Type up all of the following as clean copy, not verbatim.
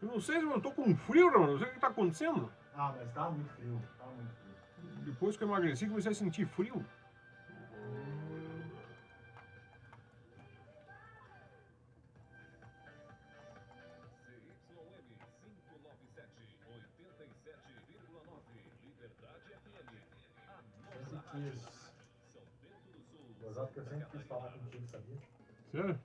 Eu não sei se eu tô com frio, mano. Não sei o que tá acontecendo. Ah, mas tá muito frio. Tá muito frio. Depois que eu emagreci, comecei a sentir frio. Exato, que eu sempre quis falar contigo, sabia? Sério?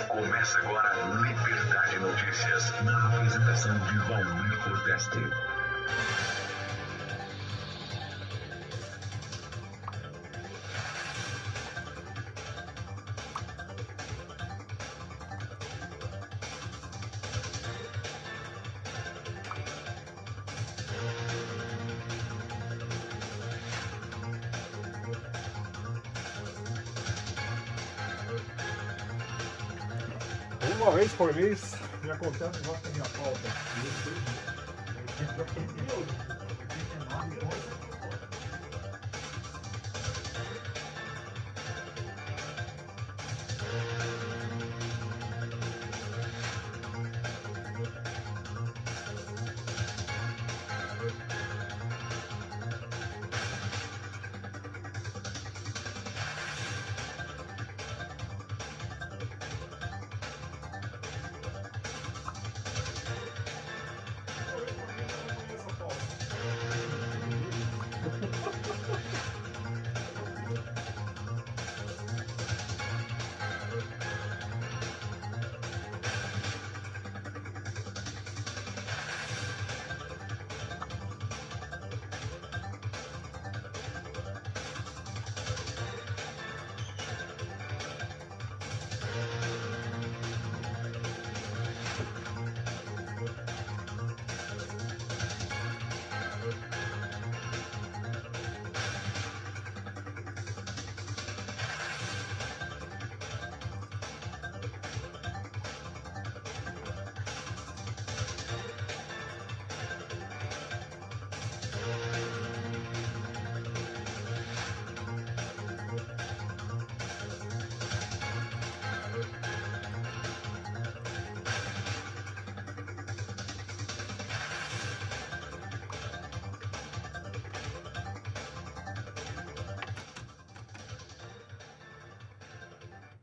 Começa agora Liberdade Notícias, na apresentação de Valmir Forteste. Uma vez por mês me acontece um negócio da minha pauta.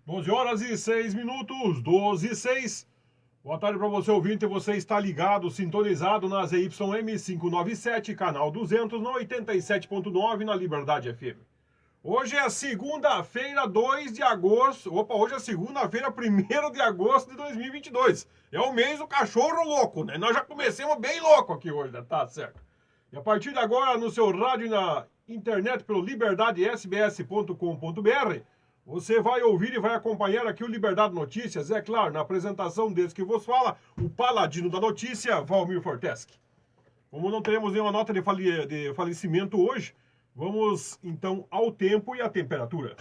(12h06), 12h06. Boa tarde para você, ouvinte. Você está ligado, sintonizado na ZYM 597, canal 200, no 87.9, na Liberdade FM. Hoje é segunda-feira, 2 de agosto. Opa, hoje é segunda-feira, 1º de agosto de 2022. É o mês do cachorro louco, né? Nós já começamos bem louco aqui hoje, né? Tá certo. E a partir de agora, no seu rádio e na internet pelo liberdadesbs.com.br, você vai ouvir e vai acompanhar aqui o Liberdade Notícias, é claro, na apresentação desse que vos fala, o paladino da notícia, Valmir Forteschi. Como não teremos nenhuma nota de falecimento hoje, vamos então ao tempo e à temperatura.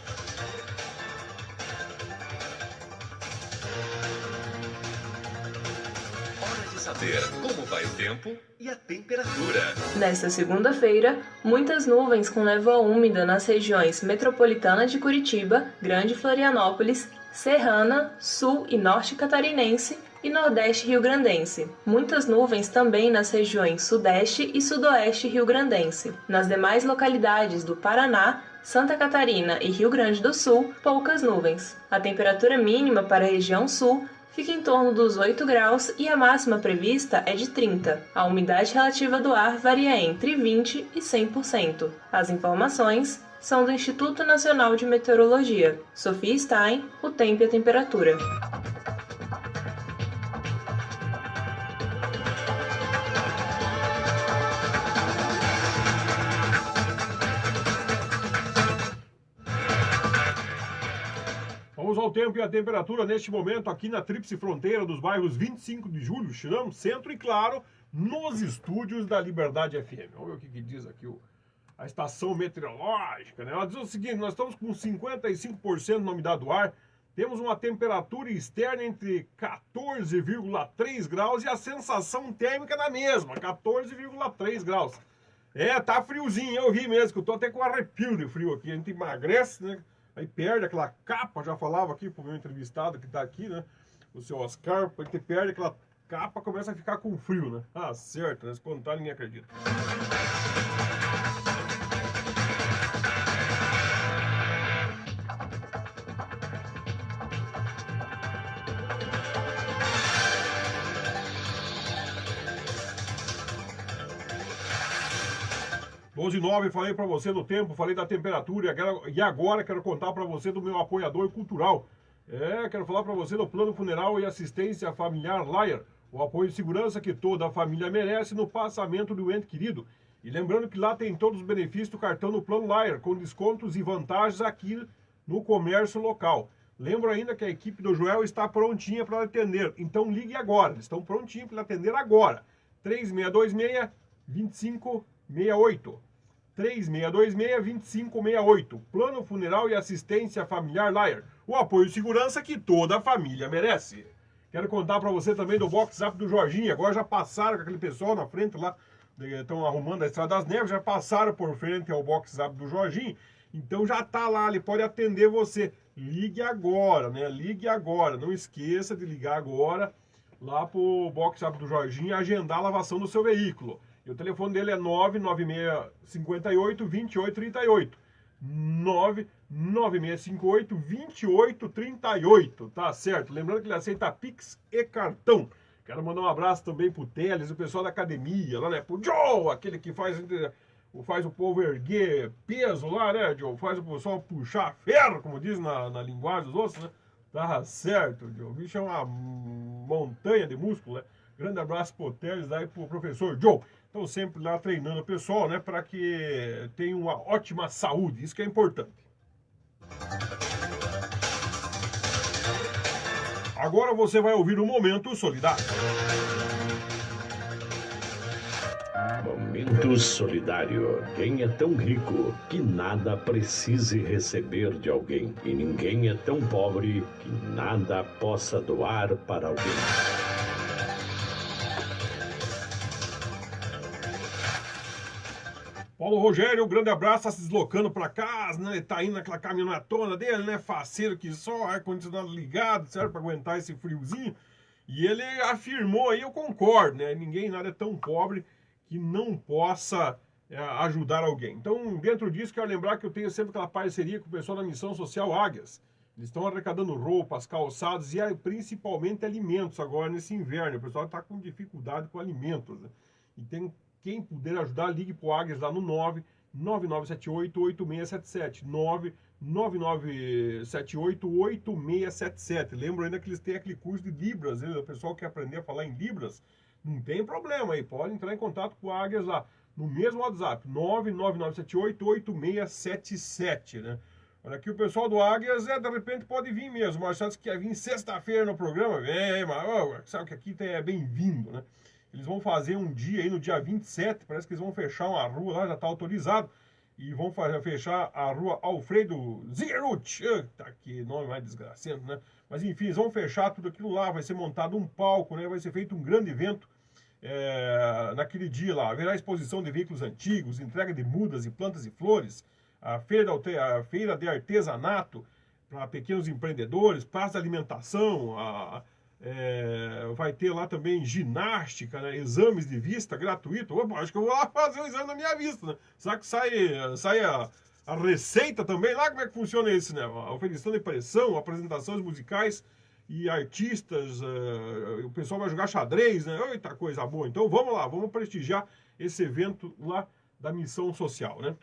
Saber como vai o tempo e a temperatura. Nesta segunda-feira, muitas nuvens com névoa úmida nas regiões metropolitana de Curitiba, Grande Florianópolis, Serrana, Sul e Norte Catarinense e Nordeste Rio-Grandense. Muitas nuvens também nas regiões Sudeste e Sudoeste Rio-Grandense. Nas demais localidades do Paraná, Santa Catarina e Rio Grande do Sul, poucas nuvens. A temperatura mínima para a região Sul fica em torno dos 8 graus e a máxima prevista é de 30. A umidade relativa do ar varia entre 20% e 100%. As informações são do Instituto Nacional de Meteorologia. Sofia Stein, o tempo e a temperatura. ao tempo e a temperatura neste momento aqui na tríplice fronteira dos bairros 25 de Julho, Chirão, Centro e, claro, nos estúdios da Liberdade FM. Vamos ver o que diz aqui a estação meteorológica, né? Ela diz o seguinte, nós estamos com 55% na umidade do ar, temos uma temperatura externa entre 14,3 graus e a sensação térmica na mesma, 14,3 graus. Tá friozinho, eu vi mesmo, que eu tô até com arrepio de frio aqui. A gente emagrece, né? Aí perde aquela capa, já falava aqui pro meu entrevistado que tá aqui, né? O seu Oscar, a gente perde aquela capa, começa a ficar com frio, né? Ah, certo, né? Se contar, ninguém acredita. Doze e 9, falei para você do tempo, falei da temperatura e agora quero contar para você do meu apoiador cultural. Quero falar para você do Plano Funeral e Assistência Familiar Layer, o apoio de segurança que toda a família merece no passamento do ente querido. E lembrando que lá tem todos os benefícios do cartão do Plano Layer, com descontos e vantagens aqui no comércio local. Lembro ainda que a equipe do Joel está prontinha para atender, então ligue agora, eles estão prontinhos para atender agora. 3626-2568. 3626-2568. Plano Funeral e Assistência Familiar Layer. O apoio de segurança que toda a família merece. Quero contar para você também do WhatsApp do Jorginho. Agora já passaram com aquele pessoal na frente lá, estão arrumando a Estrada das Neves, já passaram por frente ao WhatsApp do Jorginho. Então já tá lá, ele pode atender você. Ligue agora, né? Ligue agora. Não esqueça de ligar agora lá pro WhatsApp do Jorginho e agendar a lavação do seu veículo. E o telefone dele é 99658-2838. 99658-2838, tá certo? Lembrando que ele aceita Pix e cartão. Quero mandar um abraço também pro Teles, o pessoal da academia, lá, né? Pro Joe, aquele que faz o povo erguer peso lá, né, Joe? Faz o pessoal puxar ferro, como diz na linguagem dos outros, né? Tá certo, Joe. O bicho é uma montanha de músculo, né? Grande abraço pro Teles aí, pro professor Joe. Estão sempre lá treinando o pessoal, né? Para que tenha uma ótima saúde. Isso que é importante. Agora você vai ouvir o Momento Solidário. Momento Solidário. Quem é tão rico que nada precise receber de alguém? E ninguém é tão pobre que nada possa doar para alguém. Paulo Rogério, um grande abraço, tá se deslocando para casa, né? Ele tá indo naquela caminhonetona dele, né? Faceiro que só, ar-condicionado ligado, certo? Para aguentar esse friozinho. E ele afirmou aí, eu concordo, né? Ninguém nada é tão pobre que não possa ajudar alguém. Então, dentro disso, quero lembrar que eu tenho sempre aquela parceria com o pessoal da Missão Social Águias. Eles estão arrecadando roupas, calçados e principalmente alimentos agora nesse inverno. O pessoal está com dificuldade com alimentos, né? E tem quem puder ajudar, ligue para o Águias lá no 99978-8677. 99978-8677. Lembro ainda que eles têm aquele curso de Libras, né? O pessoal quer aprender a falar em Libras, não tem problema aí, pode entrar em contato com o Águias lá, no mesmo WhatsApp, 99978-8677, né? Olha aqui, o pessoal do Águias, de repente pode vir mesmo, mas acho que ia vir sexta-feira no programa, vem, mas sabe que aqui é bem-vindo, né? Eles vão fazer um dia aí, no dia 27, parece que eles vão fechar uma rua lá, já está autorizado, e vão fechar a rua Alfredo Zigerut. Tá aqui, nome mais desgraçado, né? Mas enfim, eles vão fechar tudo aquilo lá, vai ser montado um palco, né? Vai ser feito um grande evento naquele dia lá. Haverá exposição de veículos antigos, entrega de mudas e plantas e flores, a feira de artesanato para pequenos empreendedores, praça de alimentação, vai ter lá também ginástica, né? Exames de vista gratuito. Opa, acho que eu vou lá fazer o exame da minha vista, né? Será que sai a receita também lá? Como é que funciona isso, né? A oferecendo de pressão, apresentações musicais e artistas, o pessoal vai jogar xadrez, né? Eita, coisa boa. Então vamos lá, vamos prestigiar esse evento lá da Missão Social, né?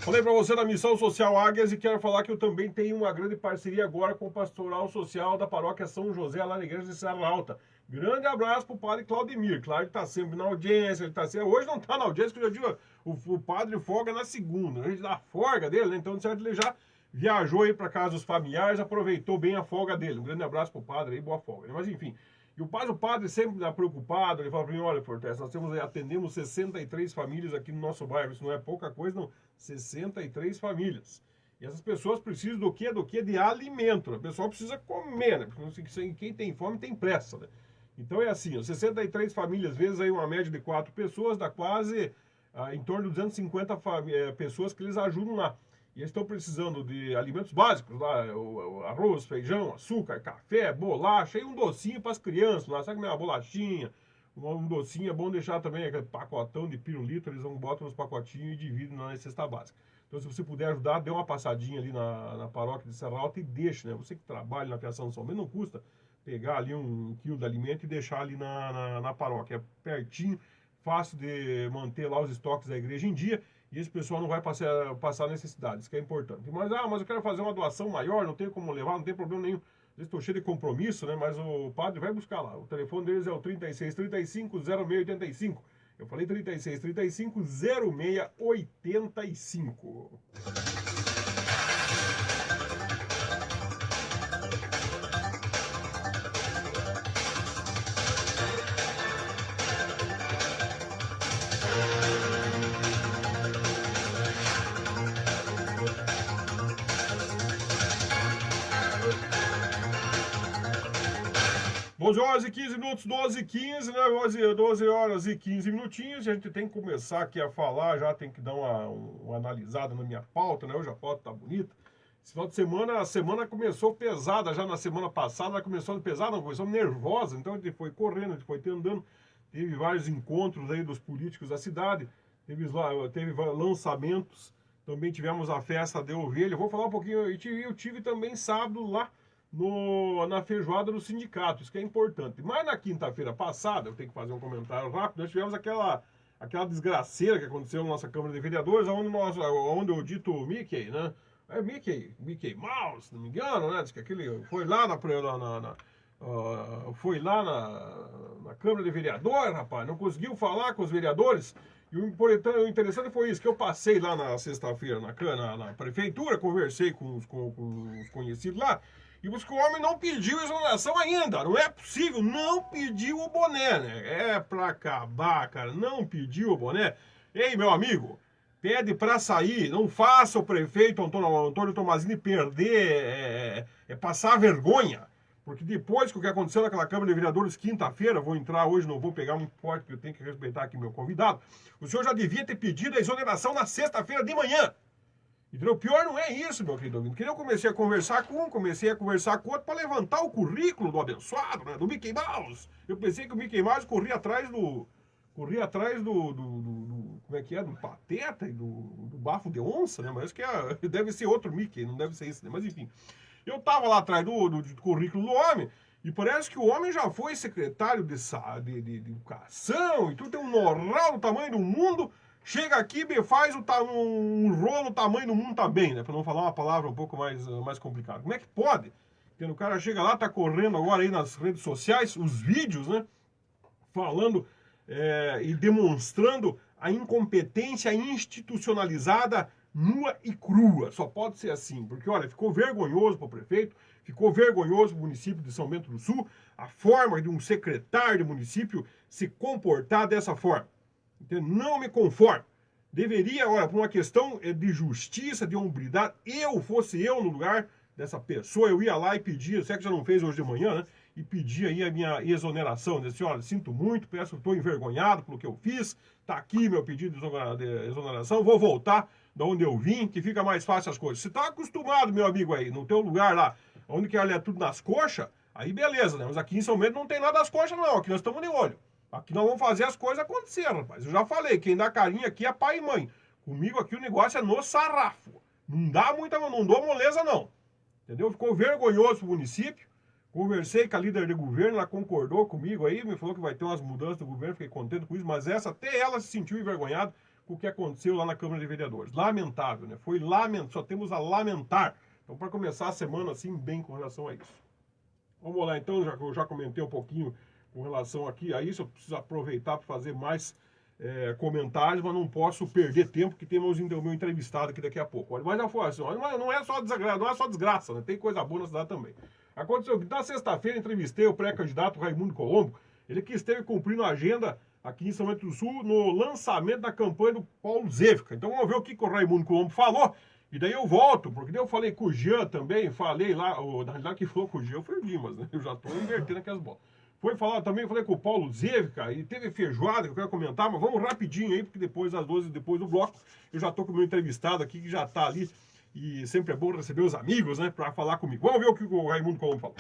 Falei para você da Missão Social Águias e quero falar que eu também tenho uma grande parceria agora com o Pastoral Social da Paróquia São José, lá na Igreja de Serra Alta. Grande abraço pro padre Claudemir. Claro que tá sempre na audiência, ele tá sempre... Hoje não tá na audiência, porque eu já digo, o padre folga na segunda. A gente dá a folga dele, né? Então, de certo, ele já viajou aí para casa dos familiares, aproveitou bem a folga dele. Um grande abraço pro padre aí, boa folga. Mas enfim, e o padre sempre tá preocupado, ele fala para mim, olha, Fortes, nós atendemos 63 famílias aqui no nosso bairro, isso não é pouca coisa, não. 63 famílias. E essas pessoas precisam do quê? De alimento. Né? O pessoal precisa comer, né? Porque quem tem fome tem pressa, né? Então é assim, ó, 63 famílias, vezes aí uma média de 4 pessoas, dá quase em torno de 250 pessoas que eles ajudam lá. E eles estão precisando de alimentos básicos lá, o arroz, feijão, açúcar, café, bolacha, e um docinho para as crianças lá, sabe como é uma bolachinha? Um docinho é bom deixar também aquele pacotão de pirulito, eles botam nos pacotinhos e dividem na cesta básica. Então, se você puder ajudar, dê uma passadinha ali na paróquia de Serra Alta e deixe, né? Você que trabalha na Fiação São Bento, não custa pegar ali 1 quilo de alimento e deixar ali na paróquia. É pertinho, fácil de manter lá os estoques da igreja em dia e esse pessoal não vai passar necessidades, isso que é importante. Mas eu quero fazer uma doação maior, não tenho como levar, não tem problema nenhum. Às vezes estou cheio de compromisso, né? Mas o padre vai buscar lá. O telefone deles é o 3635-0685. Eu falei 3635-0685. Doze horas e 15 minutos, 12 e 15, né? 12 horas e 15 minutinhos. A gente tem que começar aqui a falar, já tem que dar uma analisada na minha pauta, né? Hoje a pauta tá bonita. Esse final de semana, a semana começou pesada, já na semana passada, ela começou pesada, não, começou nervosa, então a gente foi correndo, a gente foi andando, teve vários encontros aí dos políticos da cidade, teve lançamentos, também tivemos a festa de ovelha. Eu vou falar um pouquinho, eu tive também sábado lá na feijoada do sindicato, isso que é importante. Mas na quinta-feira passada, eu tenho que fazer um comentário rápido, nós tivemos aquela desgraceira que aconteceu na nossa Câmara de Vereadores, onde o dito Mickey, né? É Mickey Mouse, se não me engano, né? Diz que aquele foi lá na Câmara de Vereadores, rapaz, não conseguiu falar com os vereadores. E o interessante foi isso, que eu passei lá na sexta-feira na prefeitura, conversei com os conhecidos lá, e o homem não pediu exoneração ainda. Não é possível, não pediu o boné, né? É pra acabar, cara, não pediu o boné. Ei, meu amigo, pede pra sair, não faça o prefeito Antônio Tomazini perder, passar vergonha. Porque depois que o que aconteceu naquela Câmara de Vereadores quinta-feira, vou entrar hoje, não vou pegar muito forte, porque eu tenho que respeitar aqui meu convidado, o senhor já devia ter pedido a exoneração na sexta-feira de manhã. Entendeu? O pior não é isso, meu querido ouvinte. Que eu comecei a conversar com um, comecei a conversar com outro para levantar o currículo do abençoado, né? Do Mickey Mouse. Eu pensei que o Mickey Mouse corria atrás do como é que é? Do Pateta e do Bafo de Onça, né? Mas que deve ser outro Mickey, não deve ser esse, né? Mas enfim. Eu tava lá atrás do currículo do homem e parece que o homem já foi secretário de educação e tudo, tem um know-how do tamanho do mundo. Chega aqui e faz um rolo tamanho do mundo tá bem, né? Pra não falar uma palavra um pouco mais complicada. Como é que pode? Porque o cara chega lá, tá correndo agora aí nas redes sociais, os vídeos, né? Falando e demonstrando a incompetência institucionalizada nua e crua. Só pode ser assim. Porque, olha, ficou vergonhoso pro prefeito, ficou vergonhoso pro município de São Bento do Sul, a forma de um secretário de município se comportar dessa forma. Não me conformo. Deveria, olha, por uma questão de justiça, de hombridade, fosse eu no lugar dessa pessoa, eu ia lá e pedia, se é que já não fez hoje de manhã, né? E pedia aí a minha exoneração. Dizia assim, olha, sinto muito, estou envergonhado pelo que eu fiz, tá aqui meu pedido de exoneração, vou voltar de onde eu vim, que fica mais fácil as coisas. Você tá acostumado, meu amigo, aí, no teu lugar lá, onde que é tudo nas coxas, aí beleza, né? Mas aqui em São Bento não tem nada nas coxas, não. Aqui nós estamos de olho. Aqui nós vamos fazer as coisas acontecer, rapaz. Eu já falei, quem dá carinho aqui é pai e mãe. Comigo aqui o negócio é no sarrafo. Não dou moleza, não. Entendeu? Ficou vergonhoso pro município. Conversei com a líder de governo, ela concordou comigo aí, me falou que vai ter umas mudanças do governo, fiquei contente com isso, mas até ela se sentiu envergonhada com o que aconteceu lá na Câmara de Vereadores. Lamentável, né? Foi lamentável, só temos a lamentar. Então, para começar a semana assim, bem com relação a isso. Vamos lá, então, eu já comentei um pouquinho com relação aqui a isso, eu preciso aproveitar para fazer mais comentários, mas não posso perder tempo, que temos o meu entrevistado aqui daqui a pouco. Olha, mas já foi assim, não é só desgraça, né? Tem coisa boa na cidade também. Aconteceu que na sexta-feira entrevistei o pré-candidato Raimundo Colombo, ele que esteve cumprindo a agenda aqui em São Bento do Sul no lançamento da campanha do Paulo Zéfica. Então vamos ver o que o Raimundo Colombo falou, e daí eu volto, porque daí eu falei com o Jean também, falei lá, na realidade quem falou com o Jean foi o Dimas, né? Eu já estou invertendo aquelas bolas. Foi falar também, falei com o Paulo Zéfica, e teve feijoada que eu quero comentar, mas vamos rapidinho aí, porque depois das 12, depois do bloco, eu já estou com o meu entrevistado aqui, que já está ali, e sempre é bom receber os amigos, né, para falar comigo. Vamos ver o que o Raimundo Colombo falou.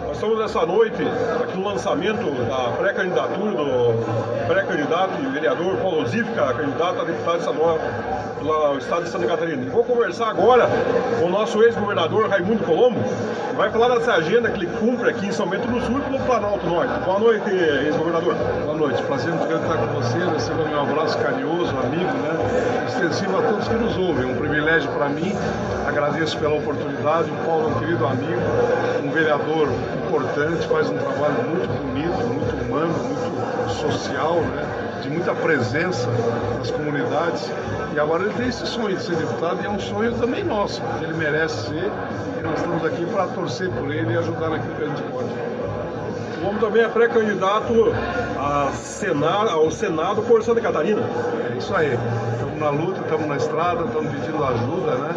Nós estamos nessa noite aqui no lançamento da pré-candidatura do pré-candidato e vereador Paulo Zéfica, candidato a deputado estadual pelo estado de Santa Catarina. Vou conversar agora com o nosso ex-governador Raimundo Colombo, que vai falar dessa agenda que ele cumpre aqui em São Bento do Sul e pelo Planalto Norte. Boa noite, ex-governador. Boa noite, prazer muito grande estar com você, receba meu abraço carinhoso, amigo, né? Extensivo a todos que nos ouvem, um privilégio para mim, agradeço pela oportunidade. O Paulo é um querido amigo, um vereador importante, faz um trabalho muito bonito, muito humano, muito social, né? De muita presença nas comunidades, e agora ele tem esse sonho de ser deputado, e é um sonho também nosso, que ele merece ser, e nós estamos aqui para torcer por ele e ajudar naquilo que a gente pode. O homem também é pré-candidato ao Senado por Santa Catarina. É isso aí, estamos na luta, estamos na estrada, estamos pedindo ajuda, né?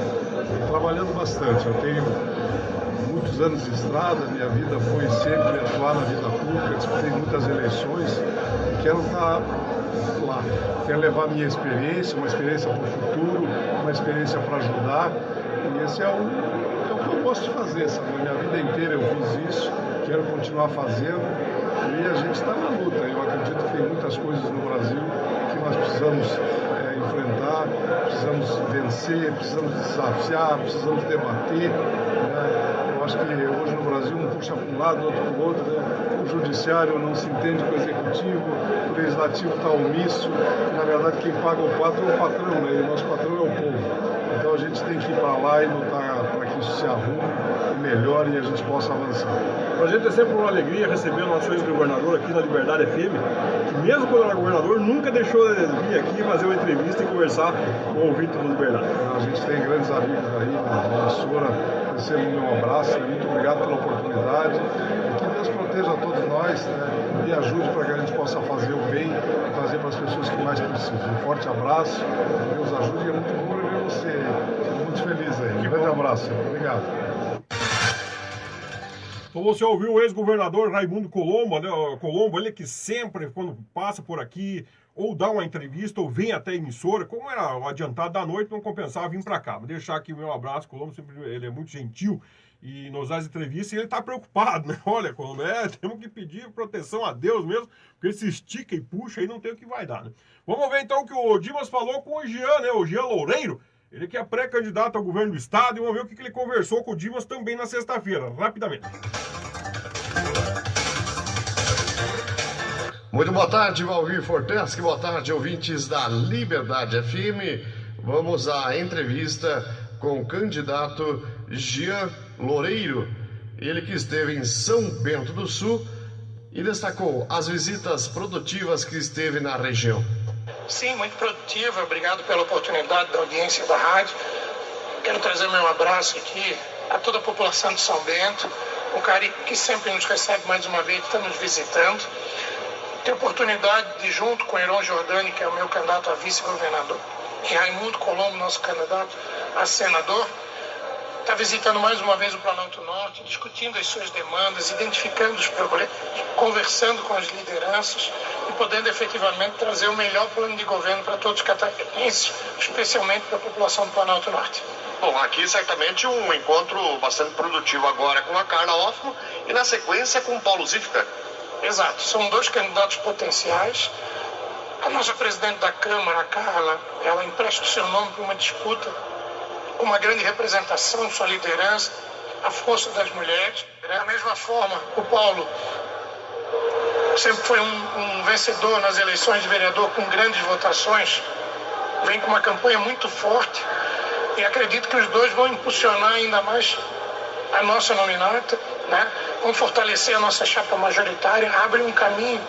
E trabalhando bastante. Eu tenho muitos anos de estrada, minha vida foi sempre atuar na vida pública, disputei muitas eleições e quero estar lá. Quero levar minha experiência, uma experiência para o futuro, uma experiência para ajudar, e esse é o que eu gosto de fazer, sabe? Minha vida inteira eu fiz isso, quero continuar fazendo, e a gente está na luta. Eu acredito que tem muitas coisas no Brasil que nós precisamos enfrentar, precisamos vencer, precisamos desafiar, precisamos debater, né? Eu acho que hoje no Brasil um puxa para um lado, outro para o outro, né? O judiciário não se entende com o executivo, o legislativo está omisso, e, na verdade quem paga o pato é o patrão, né? E o nosso patrão é o povo. Então a gente tem que ir para lá e lutar para que isso se arrume e melhore e a gente possa avançar. Para a gente é sempre uma alegria receber o nosso ex-governador aqui na Liberdade FM, que mesmo quando era governador nunca deixou de vir aqui fazer uma entrevista e conversar com o Vitor do Liberdade. A gente tem grandes amigos aí na emissora, recebo o meu abraço, muito obrigado pela oportunidade, e que Deus proteja a todos nós, né, e ajude para que a gente possa fazer o bem e fazer para as pessoas que mais precisam. Um forte abraço, Deus ajude, e é muito bom ver você, fico muito feliz aí. Um grande abraço, obrigado. Então você ouviu o ex-governador Raimundo Colombo, né? Colombo, ele que sempre, quando passa por aqui, ou dá uma entrevista, ou vem até a emissora, como era o adiantado da noite, não compensava vir para cá. Vou deixar aqui o meu abraço, Colombo, sempre, ele é muito gentil e nos dá as entrevistas, e ele tá preocupado, né? Olha, Colombo, temos que pedir proteção a Deus mesmo, porque ele se estica e puxa e não tem o que vai dar, né? Vamos ver então o que o Dimas falou com o Jean, né? O Jean Loureiro, ele que é pré-candidato ao governo do estado, e vamos ver o que ele conversou com o Dimas também na sexta-feira, rapidamente. Muito boa tarde, Valmir Forteschi, boa tarde, ouvintes da Liberdade FM. Vamos à entrevista com o candidato Jean Loureiro, ele que esteve em São Bento do Sul e destacou as visitas produtivas que esteve na região. Sim, muito produtiva, obrigado pela oportunidade da audiência da rádio. Quero trazer meu abraço aqui a toda a população de São Bento, o carinho que sempre nos recebe mais uma vez, está nos visitando. Tenho a oportunidade de, junto com Heron Jordani, que é o meu candidato a vice-governador, e Raimundo Colombo, nosso candidato a senador, está visitando mais uma vez o Planalto Norte, discutindo as suas demandas, identificando os problemas, conversando com as lideranças e podendo efetivamente trazer o melhor plano de governo para todos os catarinenses, especialmente para a população do Planalto Norte. Bom, aqui certamente um encontro bastante produtivo agora com a Carla Hoffmann e na sequência com o Paulo Zéfica. Exato, são dois candidatos potenciais. A nossa presidente da Câmara, a Carla, ela empresta o seu nome para uma disputa com uma grande representação, sua liderança, a força das mulheres. Da mesma forma, o Paulo sempre foi um vencedor nas eleições de vereador com grandes votações, vem com uma campanha muito forte e acredito que os dois vão impulsionar ainda mais a nossa nominata, né? Vão fortalecer a nossa chapa majoritária, abre um caminho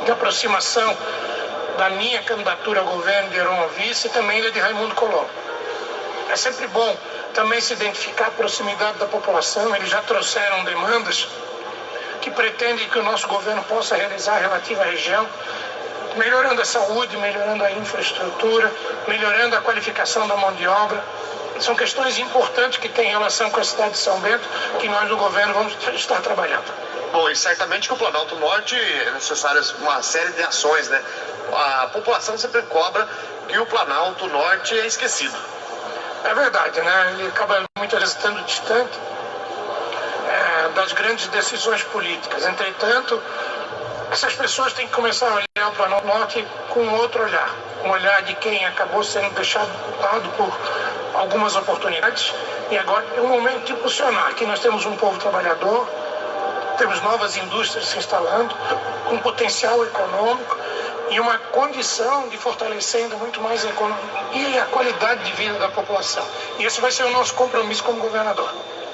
de aproximação da minha candidatura ao governo de Heron Vice e também da de Raimundo Colombo. É sempre bom também se identificar a proximidade da população, eles já trouxeram demandas que pretendem que o nosso governo possa realizar relativa à região, melhorando a saúde, melhorando a infraestrutura, melhorando a qualificação da mão de obra. São questões importantes que têm relação com a cidade de São Bento, que nós do governo vamos estar trabalhando. Bom, e certamente que o Planalto Norte é necessária uma série de ações, né? A população sempre cobra que o Planalto Norte é esquecido. É verdade, né? Ele acaba muitas vezes estando distante das grandes decisões políticas. Entretanto, essas pessoas têm que começar a olhar o Planalto Norte com outro olhar. Um olhar de quem acabou sendo deixado de lado por algumas oportunidades. E agora é o momento de impulsionar. Aqui nós temos um povo trabalhador, temos novas indústrias se instalando, com potencial econômico e uma condição de fortalecer ainda muito mais a economia e a qualidade de vida da população. E esse vai ser o nosso compromisso como governador.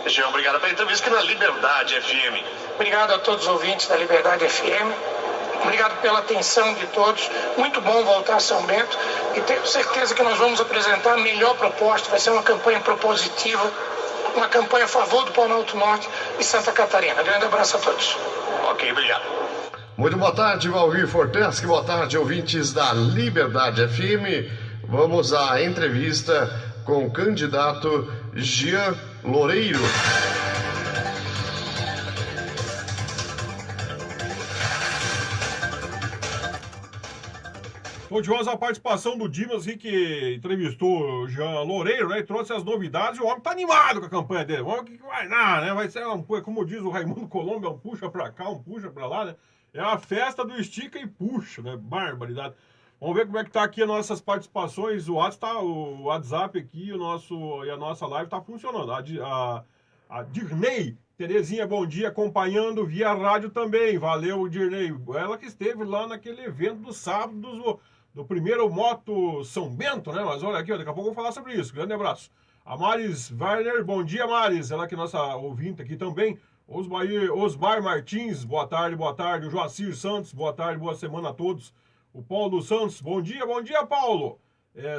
Jean, obrigado pela entrevista aqui na Liberdade FM. Obrigado a todos os ouvintes da Liberdade FM. Obrigado pela atenção de todos. Muito bom voltar a São Bento e tenho certeza que nós vamos apresentar a melhor proposta. Vai ser uma campanha propositiva, uma campanha a favor do Planalto Norte e Santa Catarina. Grande abraço a todos. Ok, obrigado. Muito boa tarde, Valmir Forteschi. Boa tarde, ouvintes da Liberdade FM. Vamos à entrevista com o candidato Jean Loureiro. Odiosa a participação do Dimas aqui, que entrevistou o Jean Loureiro, né? E trouxe as novidades. O homem tá animado com a campanha dele. O homem que vai dar, né? Vai ser, como diz o Raimundo Colombo, é um puxa pra cá, um puxa pra lá, né? É a festa do estica e puxa, né? Barbaridade. Vamos ver como é que tá aqui as nossas participações. O WhatsApp aqui e a nossa live tá funcionando. A Dirney, Terezinha, bom dia, acompanhando via rádio também. Valeu, Dirney. Ela que esteve lá naquele evento do sábado do primeiro Moto São Bento, né? Mas olha aqui, daqui a pouco eu vou falar sobre isso. Grande abraço. A Maris Werner, bom dia, Maris. Ela que é nossa ouvinte aqui também. Osmar Martins, boa tarde, boa tarde. O Joacir Santos, boa tarde, boa semana a todos. O Paulo Santos, bom dia, Paulo.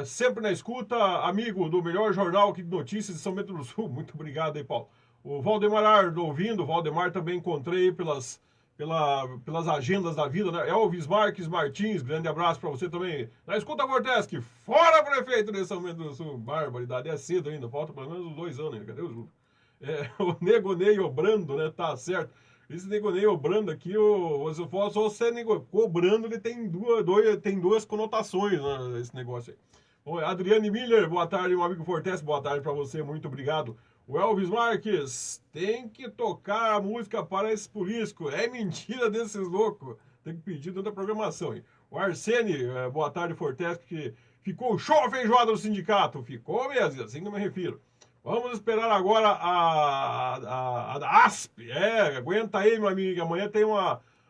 Sempre na escuta, amigo do melhor jornal aqui de notícias de São Bento do Sul. Muito obrigado aí, Paulo. O Valdemar Ardo ouvindo, o Valdemar também encontrei pelas agendas da vida, né? Elvis Marques Martins, grande abraço para você também. Na escuta, Forteschi, fora prefeito de São Bento do Sul. Barbaridade, é cedo ainda, falta pelo menos uns 2 anos ainda, cadê o Júlio? O Nego Ney Obrando, né? Tá certo. Esse Nego Ney Obrando aqui, se for só você cobrando, ele tem duas conotações, né, esse negócio aí. Bom, Adriane Miller, boa tarde, meu amigo Fortes, boa tarde para você, muito obrigado. O Elvis Marques, tem que tocar a música para esse político, é mentira desses loucos, tem que pedir toda a programação aí. O Arsene, boa tarde, Fortes, que ficou show a feijoada no sindicato, ficou mesmo, assim que eu me refiro. Vamos esperar agora a ASP. Aguenta aí, meu amigo.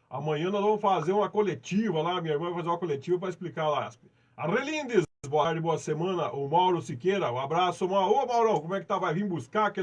Amanhã nós vamos fazer uma coletiva lá. Minha irmã vai fazer uma coletiva para explicar a ASP. A Relindes, boa tarde, boa semana. O Mauro Siqueira, um abraço, Mauro. Ô, Maurão, como é que tá? Vai vir buscar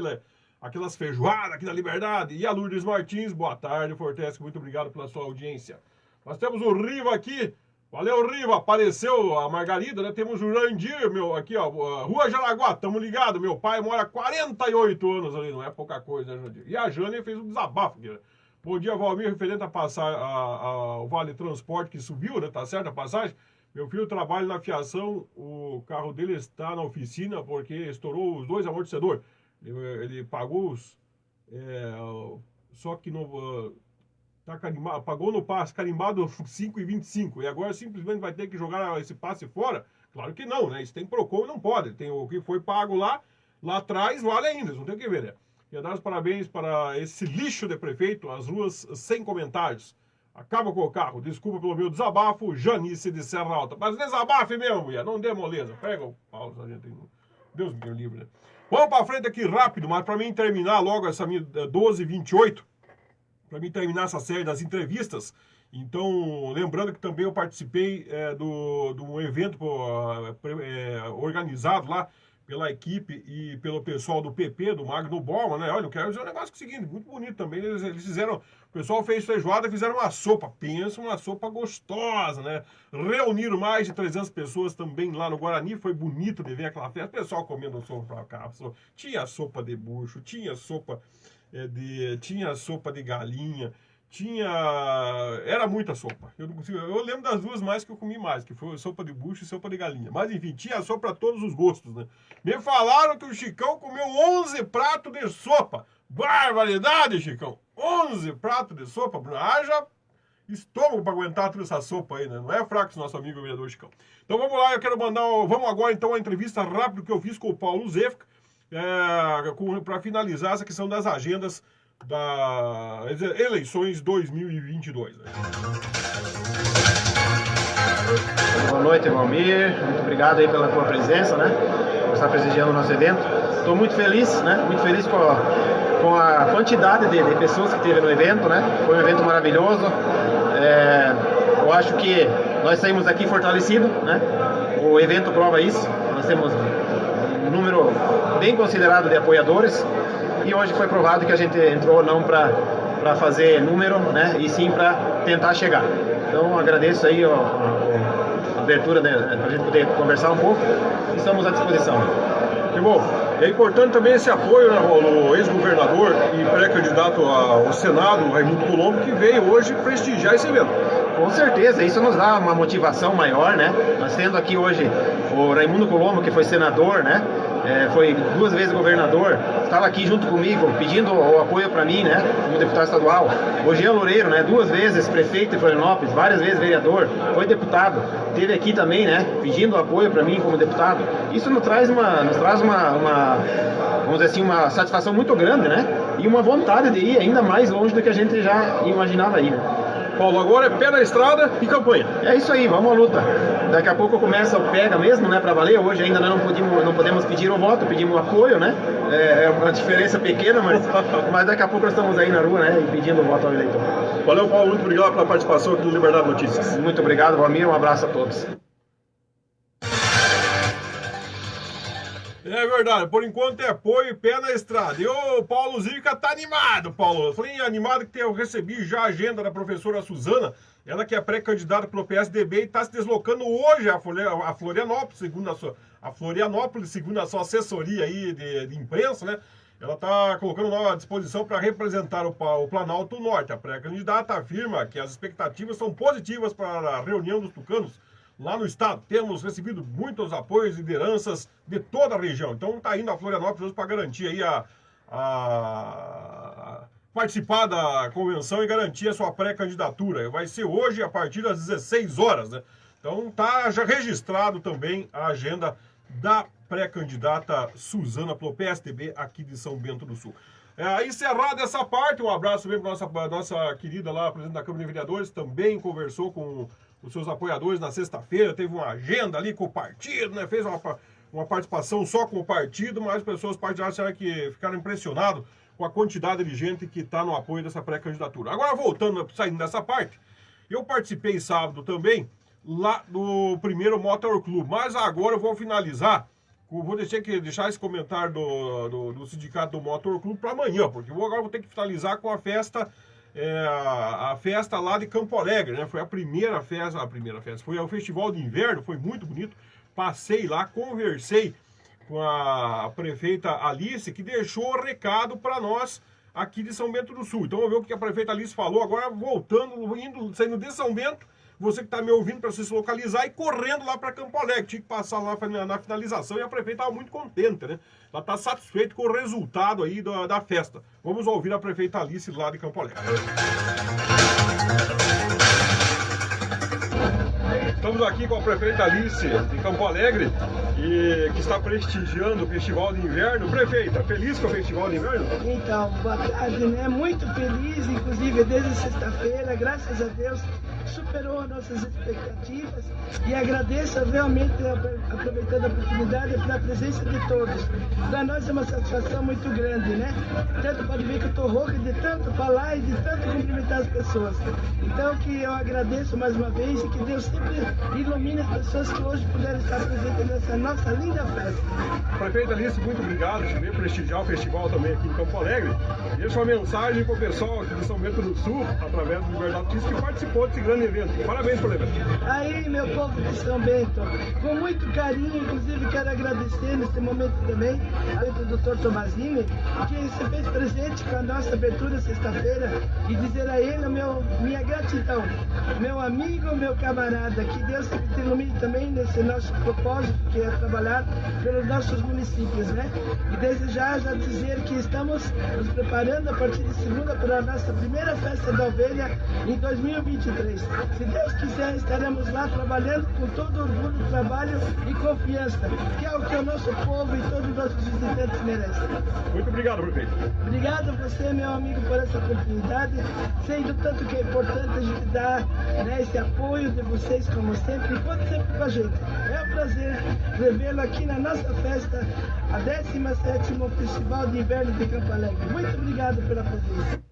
aquelas feijoadas aqui na Liberdade? E a Lourdes Martins, boa tarde, Forteschi. Muito obrigado pela sua audiência. Nós temos o Riva aqui. Valeu, Riva. Apareceu a Margarida, né? Temos o Jandir, aqui, ó. Rua Jaraguá, tamo ligado. Meu pai mora há 48 anos ali, não é pouca coisa, né, Jandir? E a Jane fez um desabafo aqui, né? Bom dia, Valmir, referente ao Vale Transporte que subiu, né? Tá certo a passagem? Meu filho trabalha na fiação, o carro dele está na oficina porque estourou os 2 amortecedores. Ele pagou só que não... pagou no passe carimbado 5,25 e agora simplesmente vai ter que jogar esse passe fora? Claro que não, né? Isso tem PROCON e não pode. Tem o que foi pago lá atrás vale ainda, não tem o que ver, né? Quero dar os parabéns para esse lixo de prefeito, as ruas sem comentários. Acaba com o carro, desculpa pelo meu desabafo, Janice de Serra Alta. Mas desabafe mesmo, mulher, não dê moleza. Pega o pau, Deus me livre, né? Vamos para frente aqui rápido, mas para mim terminar logo essa minha 12h28, para mim terminar essa série das entrevistas, Então, lembrando que também eu participei do evento organizado lá pela equipe e pelo pessoal do PP, do Magno Bormann, né? Olha, eu quero dizer um negócio seguinte, muito bonito também. Eles fizeram, o pessoal fez feijoada, fizeram uma sopa. Pensa, uma sopa gostosa, né? Reuniram mais de 300 pessoas também lá no Guarani. Foi bonito de ver aquela festa. O pessoal comendo sopa pra cá. Tinha sopa de bucho, tinha sopa de galinha. Era muita sopa. Eu lembro das duas mais que eu comi mais, que foi sopa de bucho e sopa de galinha. Mas enfim, tinha sopa para todos os gostos, né? Me falaram que o Chicão comeu 11 pratos de sopa. Barbaridade, Chicão! 11 pratos de sopa, haja estômago para aguentar toda essa sopa aí, né? Não é fraco esse nosso amigo vereador Chicão. Então vamos lá, eu quero vamos agora então a entrevista rápida que eu fiz com o Paulo Zefka, para finalizar essa questão das agendas das eleições 2022. Boa noite, Valmir. Muito obrigado aí pela tua presença, né? Por estar prestigiando o nosso evento. Estou muito feliz, né? Muito feliz com a quantidade de pessoas que teve no evento, né? Foi um evento maravilhoso. Eu acho que nós saímos aqui fortalecidos, né? O evento prova isso. Nós temos um número bem considerado de apoiadores. E hoje foi provado que a gente entrou não para fazer número, né, e sim para tentar chegar. Então agradeço aí a abertura, né, para a gente poder conversar um pouco. Estamos à disposição. Que bom. É importante também esse apoio, né, do ex-governador e pré-candidato ao Senado, Raimundo Colombo, que veio hoje prestigiar esse evento. Com certeza, isso nos dá uma motivação maior, né? Nós tendo aqui hoje o Raimundo Colombo, que foi senador, né? Foi 2 vezes governador, estava aqui junto comigo, pedindo o apoio para mim, né, como deputado estadual. O Jean Loureiro, né, 2 vezes prefeito de Florianópolis, várias vezes vereador, foi deputado, esteve aqui também, né, pedindo apoio para mim como deputado. Isso nos traz vamos dizer assim, uma satisfação muito grande, né, e uma vontade de ir ainda mais longe do que a gente já imaginava ir, né. Paulo, agora é pé na estrada e campanha. É isso aí, vamos à luta. Daqui a pouco começa o pega mesmo, né, para valer. Hoje ainda não podemos pedir o voto, pedimos o apoio, né. É uma diferença pequena, mas daqui a pouco nós estamos aí na rua, né, e pedindo o voto ao eleitor. Valeu, Paulo, muito obrigado pela participação aqui no Liberdade Notícias. Muito obrigado, Valmir, um abraço a todos. É verdade, por enquanto é apoio e pé na estrada. E o Paulo Zefka tá animado, Paulo. Eu falei animado que eu recebi já a agenda da professora Suzana, ela que é pré-candidata pelo PSDB e está se deslocando hoje a Florianópolis, segundo a sua assessoria aí de imprensa, né? Ela está colocando à disposição para representar o Planalto Norte. A pré-candidata afirma que as expectativas são positivas para a reunião dos tucanos lá no estado. Temos recebido muitos apoios e lideranças de toda a região. Então está indo a Florianópolis para garantir aí participar da convenção e garantir a sua pré-candidatura. Vai ser hoje a partir das 16 horas, né? Então está já registrado também a agenda da pré-candidata Suzana pelo PSDB aqui de São Bento do Sul. Encerrada essa parte, um abraço mesmo para nossa querida lá, presidente da Câmara de Vereadores, também conversou com os seus apoiadores na sexta-feira, teve uma agenda ali com o partido, né? Fez uma participação só com o partido, mas as pessoas partidárias será que ficaram impressionados com a quantidade de gente que está no apoio dessa pré-candidatura. Agora, saindo dessa parte, eu participei sábado também lá do primeiro Motor Club, mas agora eu vou finalizar, vou deixar esse comentário do sindicato do Motor Club para amanhã, porque agora vou ter que finalizar com a festa lá de Campo Alegre, né? Foi a primeira festa, foi o Festival de Inverno, foi muito bonito. Passei lá, conversei com a prefeita Alice, que deixou o recado para nós aqui de São Bento do Sul. Então vamos ver o que a prefeita Alice falou agora, saindo de São Bento, você que está me ouvindo para se localizar e correndo lá para Campo Alegre. Tinha que passar lá na finalização e a prefeita estava muito contente, né? Ela está satisfeita com o resultado aí da festa. Vamos ouvir a prefeita Alice lá de Campo Alegre. Estamos aqui com a prefeita Alice de Campo Alegre, que está prestigiando o Festival de Inverno. Prefeita, feliz com o Festival de Inverno? Então, boa tarde, né? Muito feliz, inclusive desde sexta-feira, graças a Deus, superou as nossas expectativas e agradeço realmente, aproveitando a oportunidade, pela presença de todos. Para nós é uma satisfação muito grande, né? Tanto pode ver que eu estou rouca de tanto falar e de tanto cumprimentar as pessoas. Então que eu agradeço mais uma vez e que Deus sempre ilumine as pessoas que hoje puderam estar presentes nessa nossa linda festa. Prefeita Alice, muito obrigado por vir prestigiar o festival também aqui em Campo Alegre. Deixa uma mensagem para o pessoal aqui de São Bento do Sul, através do Liberdade Notícias, que participou desse grande evento. Parabéns pelo evento. Aí, meu povo de São Bento, com muito carinho, inclusive quero agradecer nesse momento também ao Dr. Tomazini, que se fez presente com a nossa abertura sexta-feira, e dizer a ele minha gratidão, meu amigo, meu camarada, que Deus te ilumine também nesse nosso propósito, que é trabalhar pelos nossos municípios, né? E desejar já dizer que estamos nos preparando a partir de segunda para a nossa primeira festa da ovelha em 2023. Se Deus quiser, estaremos lá trabalhando com todo orgulho, trabalho e confiança, que é o que o nosso povo e todos os nossos visitantes merecem. Muito obrigado, prefeito. Obrigado a você, meu amigo, por essa oportunidade, sendo tanto que é importante a gente dar, né, esse apoio de vocês, como sempre, e conte sempre com a gente. É um prazer revê-lo aqui na nossa festa, a 17º Festival de Inverno de Campo Alegre. Muito obrigado pela presença.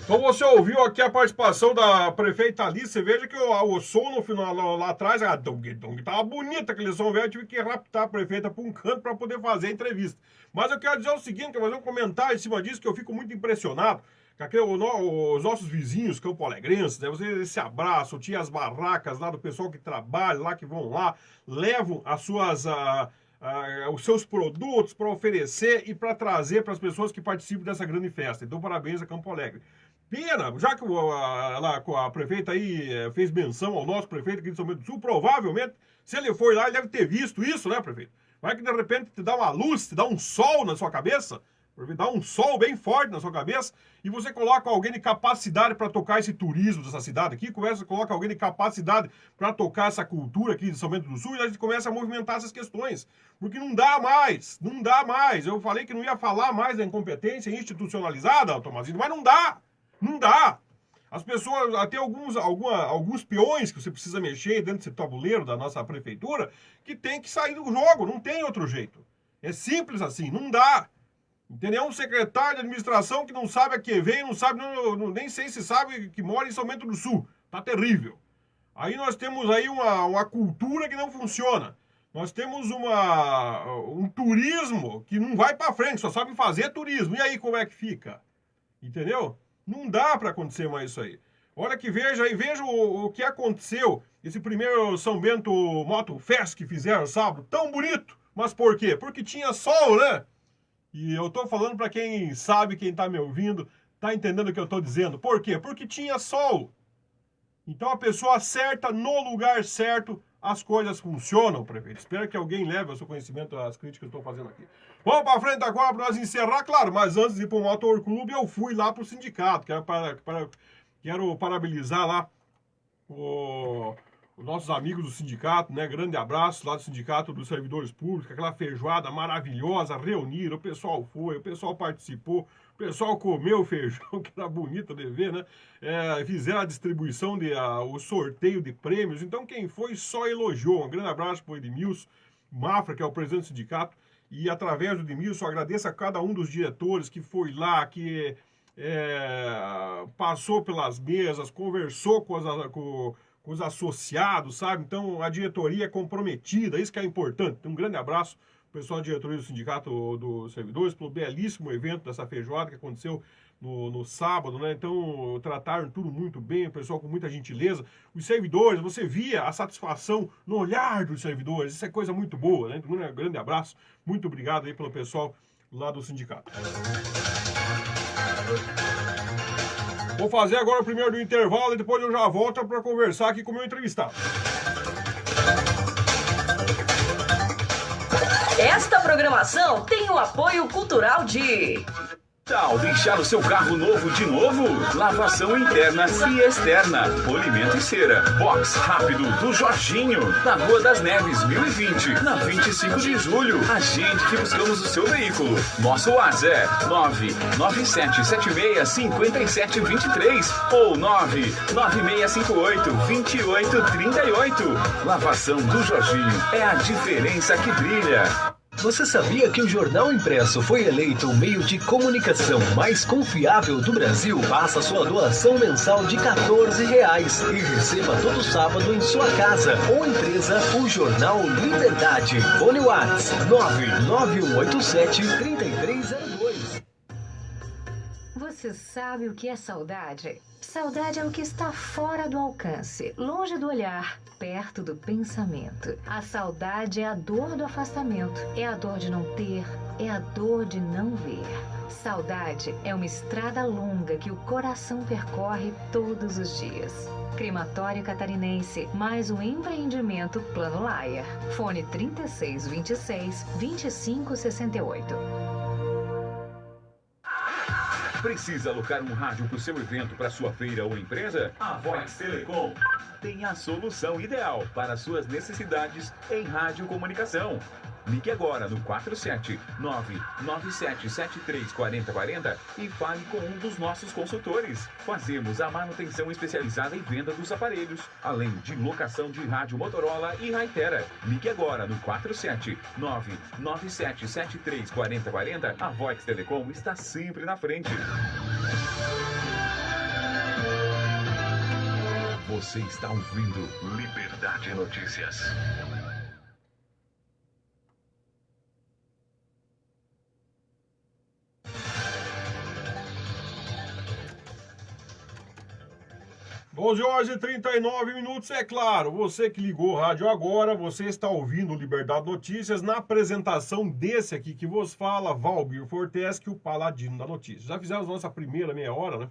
Então você ouviu aqui a participação da prefeita Alice. Veja que o som no final lá atrás, tava bonita aquele som, velho. Eu tive que raptar a prefeita para um canto para poder fazer a entrevista. Mas eu quero dizer o seguinte, eu vou fazer um comentário em cima disso, que eu fico muito impressionado. Que os nossos vizinhos campo-alegrenses, né, vocês se abraçam, tinha as barracas lá do pessoal que trabalha lá, que vão lá, levam as suas... os seus produtos para oferecer e para trazer para as pessoas que participam dessa grande festa. Então, parabéns a Campo Alegre. Pena, já que a prefeita aí fez menção ao nosso prefeito aqui de São Bento do Sul, provavelmente, se ele for lá, ele deve ter visto isso, né, prefeito? Vai que de repente te dá uma luz, te dá um sol na sua cabeça, dá um sol bem forte na sua cabeça, e você coloca alguém de capacidade para tocar esse turismo dessa cidade aqui, coloca alguém de capacidade para tocar essa cultura aqui de São Bento do Sul, e a gente começa a movimentar essas questões. Porque não dá mais. Eu falei que não ia falar mais da incompetência institucionalizada, Tomazini, mas não dá. Não dá. As pessoas, até alguns peões que você precisa mexer dentro desse tabuleiro da nossa prefeitura, que tem que sair do jogo, não tem outro jeito. É simples assim, não dá. Entendeu? Um secretário de administração que não sabe a que vem, não sabe, nem sei se sabe que mora em São Bento do Sul. Tá terrível. Aí nós temos aí uma cultura que não funciona. Nós temos um turismo que não vai para frente, só sabe fazer turismo. E aí como é que fica? Entendeu? Não dá para acontecer mais isso aí. Olha que veja o que aconteceu. Esse primeiro São Bento Moto Fest que fizeram sábado, tão bonito. Mas por quê? Porque tinha sol, né? E eu tô falando para quem sabe, quem tá me ouvindo, tá entendendo o que eu tô dizendo. Por quê? Porque tinha sol. Então a pessoa certa, no lugar certo, as coisas funcionam, prefeito. Espero que alguém leve ao seu conhecimento as críticas que eu estou fazendo aqui. Vamos para frente agora para nós encerrar, claro, mas antes de ir para o Motor Clube, eu fui lá para o sindicato. Quero parabenizar lá os nossos amigos do sindicato, né? Grande abraço lá do Sindicato dos Servidores Públicos, aquela feijoada maravilhosa, reuniram, o pessoal foi, o pessoal participou, o pessoal comeu o feijão, que era bonito de ver, né? Fizeram a distribuição, o sorteio de prêmios, então quem foi só elogiou. Um grande abraço para o Edmilson Mafra, que é o presidente do sindicato, e através do Edmilson eu agradeço a cada um dos diretores que foi lá, que passou pelas mesas, conversou com os associados, sabe? Então a diretoria é comprometida, isso que é importante. Então, um grande abraço ao pessoal da diretoria do Sindicato dos Servidores pelo belíssimo evento dessa feijoada que aconteceu no sábado, né? Então trataram tudo muito bem, o pessoal com muita gentileza. Os servidores, você via a satisfação no olhar dos servidores, isso é coisa muito boa, né? Então, um grande abraço, muito obrigado aí pelo pessoal lá do sindicato. Vou fazer agora o primeiro do intervalo e depois eu já volto para conversar aqui com o meu entrevistado. Esta programação tem o apoio cultural de Tal deixar o seu carro novo de novo? Lavação interna e externa, polimento e cera. Box rápido do Jorginho, na Rua das Neves, 1020, na 25 de julho. A gente que buscamos o seu veículo. Nosso WhatsApp é 997765723 ou 996582838. Lavação do Jorginho é a diferença que brilha. Você sabia que o jornal impresso foi eleito o meio de comunicação mais confiável do Brasil? Faça sua doação mensal de R$14 e receba todo sábado em sua casa ou empresa o jornal Liberdade. Fone WhatsApp 99187-3302. Você sabe o que é saudade? Saudade é o que está fora do alcance, longe do olhar, perto do pensamento. A saudade é a dor do afastamento, é a dor de não ter, é a dor de não ver. Saudade é uma estrada longa que o coração percorre todos os dias. Crematório Catarinense, mais um empreendimento Plano Laia. Fone 3626-2568. Precisa alocar um rádio para o seu evento, para sua feira ou empresa? A Vox Telecom tem a solução ideal para suas necessidades em radiocomunicação. Ligue agora no 479-9773-4040 e fale com um dos nossos consultores. Fazemos a manutenção especializada em venda dos aparelhos, além de locação de rádio Motorola e Hytera. Ligue agora no 479-9773-4040. A Vox Telecom está sempre na frente. Você está ouvindo Liberdade Notícias. Hoje, 39 minutos, é claro, você que ligou o rádio agora, você está ouvindo Liberdade Notícias na apresentação desse aqui que vos fala, Valbir Forteschi, o paladino da notícia. Já fizemos nossa primeira meia hora, né,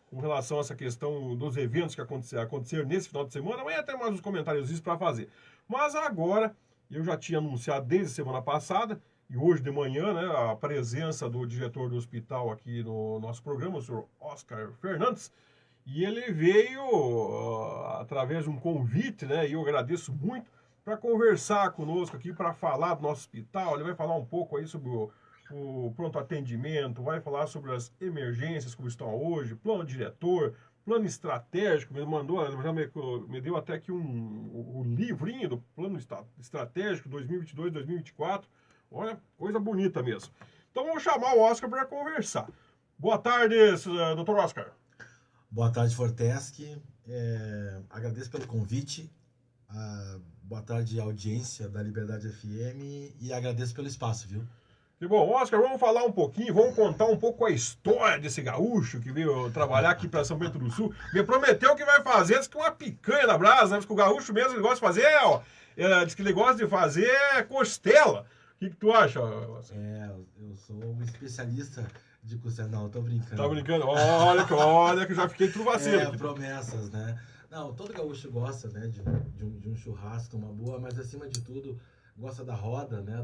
com relação a essa questão dos eventos que aconteceram nesse final de semana, amanhã tem mais uns comentários para fazer. Mas agora, eu já tinha anunciado desde semana passada, e hoje de manhã, né, a presença do diretor do hospital aqui no nosso programa, o senhor Oscar Fernandes. E ele veio através de um convite, né? E eu agradeço muito, para conversar conosco aqui, para falar do nosso hospital. Ele vai falar um pouco aí sobre o pronto atendimento, vai falar sobre as emergências como estão hoje, plano diretor, plano estratégico. Me mandou, já me deu até aqui o livrinho do plano estratégico 2022-2024. Olha, coisa bonita mesmo. Então vamos chamar o Oscar para conversar. Boa tarde, doutor Oscar. Boa tarde, Forteschi. Agradeço pelo convite. Boa tarde, audiência da Liberdade FM. E agradeço pelo espaço, viu? Que bom, Oscar, vamos falar um pouquinho, vamos contar um pouco a história desse gaúcho que veio trabalhar aqui para São Bento do Sul. Me prometeu que vai fazer diz que uma picanha na brasa, né? Diz que o gaúcho mesmo ele gosta de fazer, diz que ele gosta de fazer costela. O que tu acha, Oscar? Eu sou um especialista de costela. Não, eu tô brincando. Tá brincando? Olha que eu já fiquei tudo vacilo. Promessas, né? Não, todo gaúcho gosta, né, de um churrasco, uma boa, mas acima de tudo gosta da roda, né,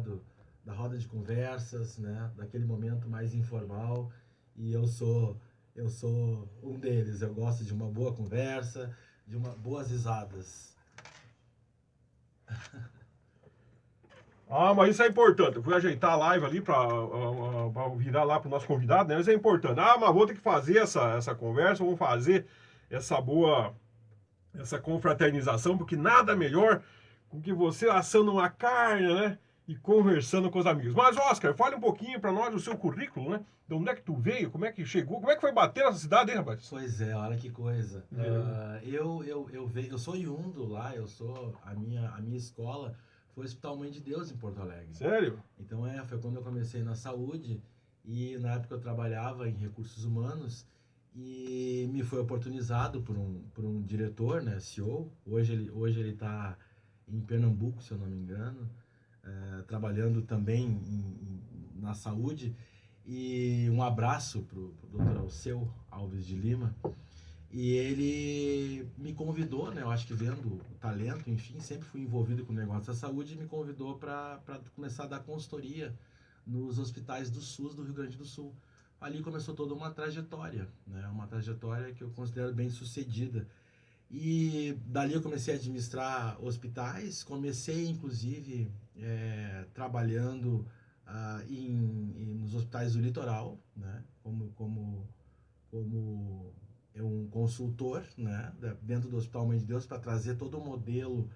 da roda de conversas, né, daquele momento mais informal. E eu sou um deles. Eu gosto de uma boa conversa, de boas risadas. Mas isso é importante. Eu fui ajeitar a live ali para virar lá para o nosso convidado, né? Mas é importante. Mas vou ter que fazer essa conversa, vamos fazer essa confraternização, porque nada melhor do que você assando uma carne, né? E conversando com os amigos. Mas, Oscar, fale um pouquinho para nós do seu currículo, né? De onde é que tu veio, como é que chegou, como é que foi bater nessa cidade, hein, rapaz? Pois é, olha que coisa. Eu sou oriundo lá, a minha escola foi o Hospital Mãe de Deus em Porto Alegre. Sério? Então foi quando eu comecei na saúde e na época eu trabalhava em recursos humanos e me foi oportunizado por um diretor, né, CEO. Hoje ele está em Pernambuco, se eu não me engano, trabalhando também na saúde. E um abraço para o Dr. Alceu Alves de Lima. E ele me convidou, né? Eu acho que vendo o talento, enfim, sempre fui envolvido com o negócio da saúde e me convidou para começar a dar consultoria nos hospitais do SUS do Rio Grande do Sul. ali começou toda uma trajetória, né? Uma trajetória que eu considero bem sucedida. E dali eu comecei a administrar hospitais, comecei inclusive trabalhando nos hospitais do litoral, né? Como um consultor, né? Dentro do Hospital Mãe de Deus, para trazer todo o modelo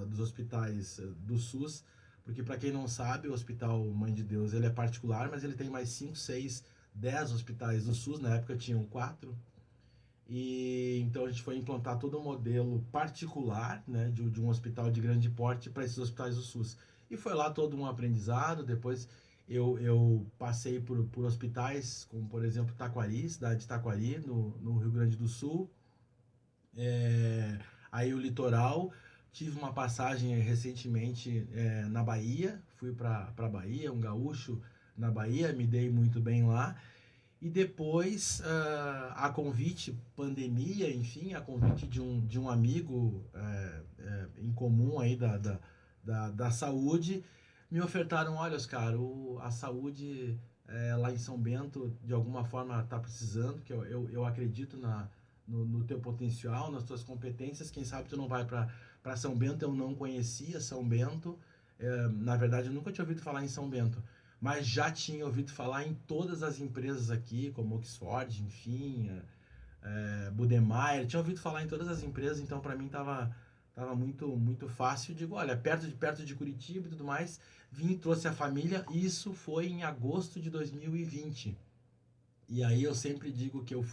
dos hospitais do SUS, porque para quem não sabe, o Hospital Mãe de Deus ele é particular, mas ele tem mais 5, 6, 10 hospitais do SUS, na época tinham 4, e então a gente foi implantar todo um modelo particular, né, de um hospital de grande porte para esses hospitais do SUS. E foi lá todo um aprendizado. Depois eu passei por hospitais como, por exemplo, Taquari, cidade de Taquari, no Rio Grande do Sul, aí o litoral. Tive uma passagem recentemente na Bahia, fui para Bahia, um gaúcho na Bahia, me dei muito bem lá. E depois, a convite, pandemia, enfim, a convite de um amigo em comum aí da saúde, me ofertaram: olha, Oscar, a saúde lá em São Bento, de alguma forma, está precisando, que eu acredito no teu potencial, nas tuas competências, quem sabe tu não vai para São Bento. Eu não conhecia São Bento, na verdade eu nunca tinha ouvido falar em São Bento, mas já tinha ouvido falar em todas as empresas aqui, como Oxford, enfim, Budemeier, tinha ouvido falar em todas as empresas, então para mim estava muito, muito fácil. Digo, olha, perto de Curitiba e tudo mais, vim e trouxe a família. Isso foi em agosto de 2020, e aí eu sempre digo que eu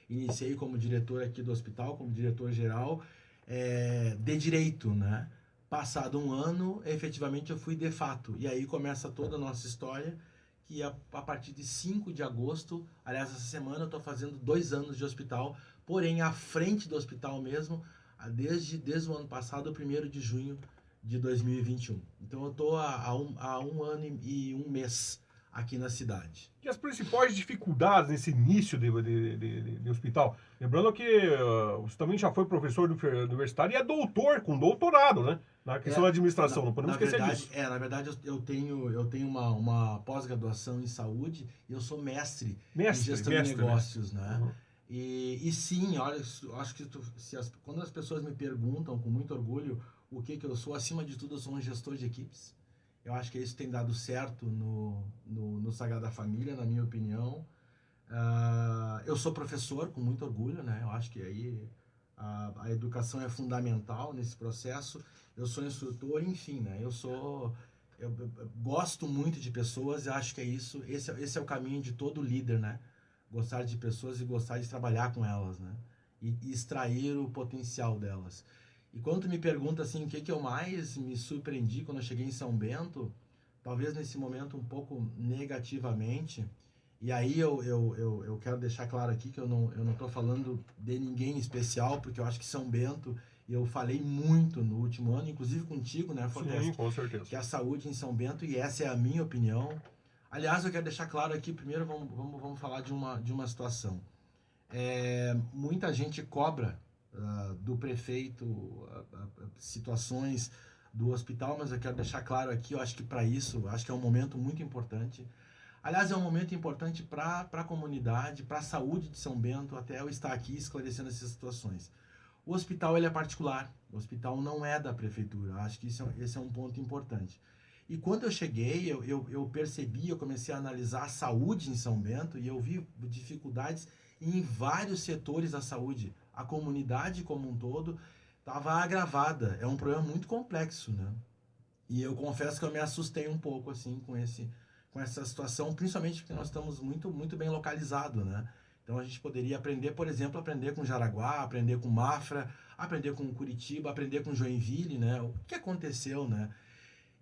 iniciei como diretor aqui do hospital, como diretor geral, de direito, né? Passado um ano, efetivamente eu fui de fato. E aí começa toda a nossa história, que a partir de 5 de agosto, aliás, essa semana eu estou fazendo 2 anos de hospital, porém à frente do hospital mesmo, desde o ano passado, 1º de junho de 2021. Então eu estou há 1 ano e 1 mês aqui na cidade. E as principais dificuldades nesse início de hospital? Lembrando que você também já foi professor universitário e é doutor, com doutorado, né? Na questão da administração, não podemos esquecer disso. Na verdade, eu tenho uma pós-graduação em saúde e eu sou mestre em gestão de negócios, né? Uhum. E sim, olha, acho que quando as pessoas me perguntam com muito orgulho o que eu sou, acima de tudo eu sou um gestor de equipes. Eu acho que isso tem dado certo no Sagrada Família, na minha opinião. Eu sou professor, com muito orgulho, né? Eu acho que aí a educação é fundamental nesse processo. Eu sou instrutor, enfim, né? Eu gosto muito de pessoas e acho que é isso. Esse é o caminho de todo líder, né? Gostar de pessoas e gostar de trabalhar com elas, né? E extrair o potencial delas. E quando tu me pergunta assim, o que eu mais me surpreendi quando eu cheguei em São Bento, talvez nesse momento um pouco negativamente, e aí eu quero deixar claro aqui que eu não estou falando de ninguém especial, porque eu acho que São Bento, e eu falei muito no último ano, inclusive contigo, né, Fortes? Sim, com certeza. Que a saúde em São Bento, e essa é a minha opinião. Aliás, eu quero deixar claro aqui, primeiro vamos falar de uma situação. Muita gente cobra do prefeito situações do hospital, mas eu quero deixar claro aqui, eu acho que para isso, acho que é um momento muito importante. Aliás, é um momento importante para a comunidade, para a saúde de São Bento, até eu estar aqui esclarecendo essas situações. O hospital ele é particular, o hospital não é da prefeitura, acho que esse é um ponto importante. E quando eu cheguei, eu percebi, eu comecei a analisar a saúde em São Bento e eu vi dificuldades em vários setores da saúde. A comunidade como um todo estava agravada. É um problema muito complexo, né? E eu confesso que eu me assustei um pouco assim com essa situação, principalmente porque nós estamos muito, muito bem localizados, né? Então a gente poderia aprender, por exemplo, com Jaraguá, aprender com Mafra, aprender com Curitiba, aprender com Joinville, né? O que aconteceu, né?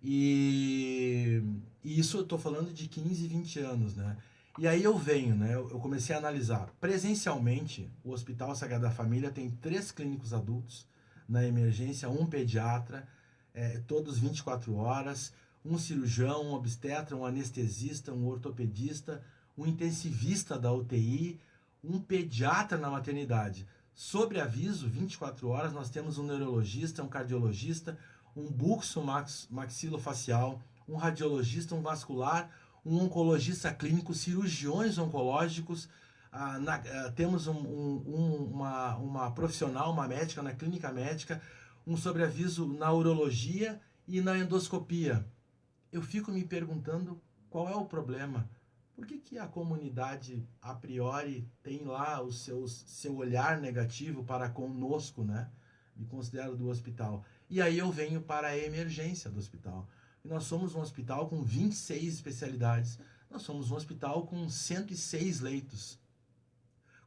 E isso eu estou falando de 15, 20 anos, né? E aí eu venho, né? Eu comecei a analisar. Presencialmente, o Hospital Sagrada Família tem 3 clínicos adultos na emergência, 1 pediatra, todos 24 horas, um cirurgião, um obstetra, um anestesista, um ortopedista, um intensivista da UTI, um pediatra na maternidade. Sobre aviso, 24 horas, nós temos um neurologista, um cardiologista, um buxo maxilofacial, um radiologista, um vascular, um oncologista clínico, cirurgiões oncológicos, temos uma profissional, uma médica na clínica médica, um sobreaviso na urologia e na endoscopia. Eu fico me perguntando qual é o problema. Por que a comunidade, a priori, tem lá o seu olhar negativo para conosco, né? Me considero do hospital. E aí eu venho para a emergência do hospital. E nós somos um hospital com 26 especialidades. Nós somos um hospital com 106 leitos.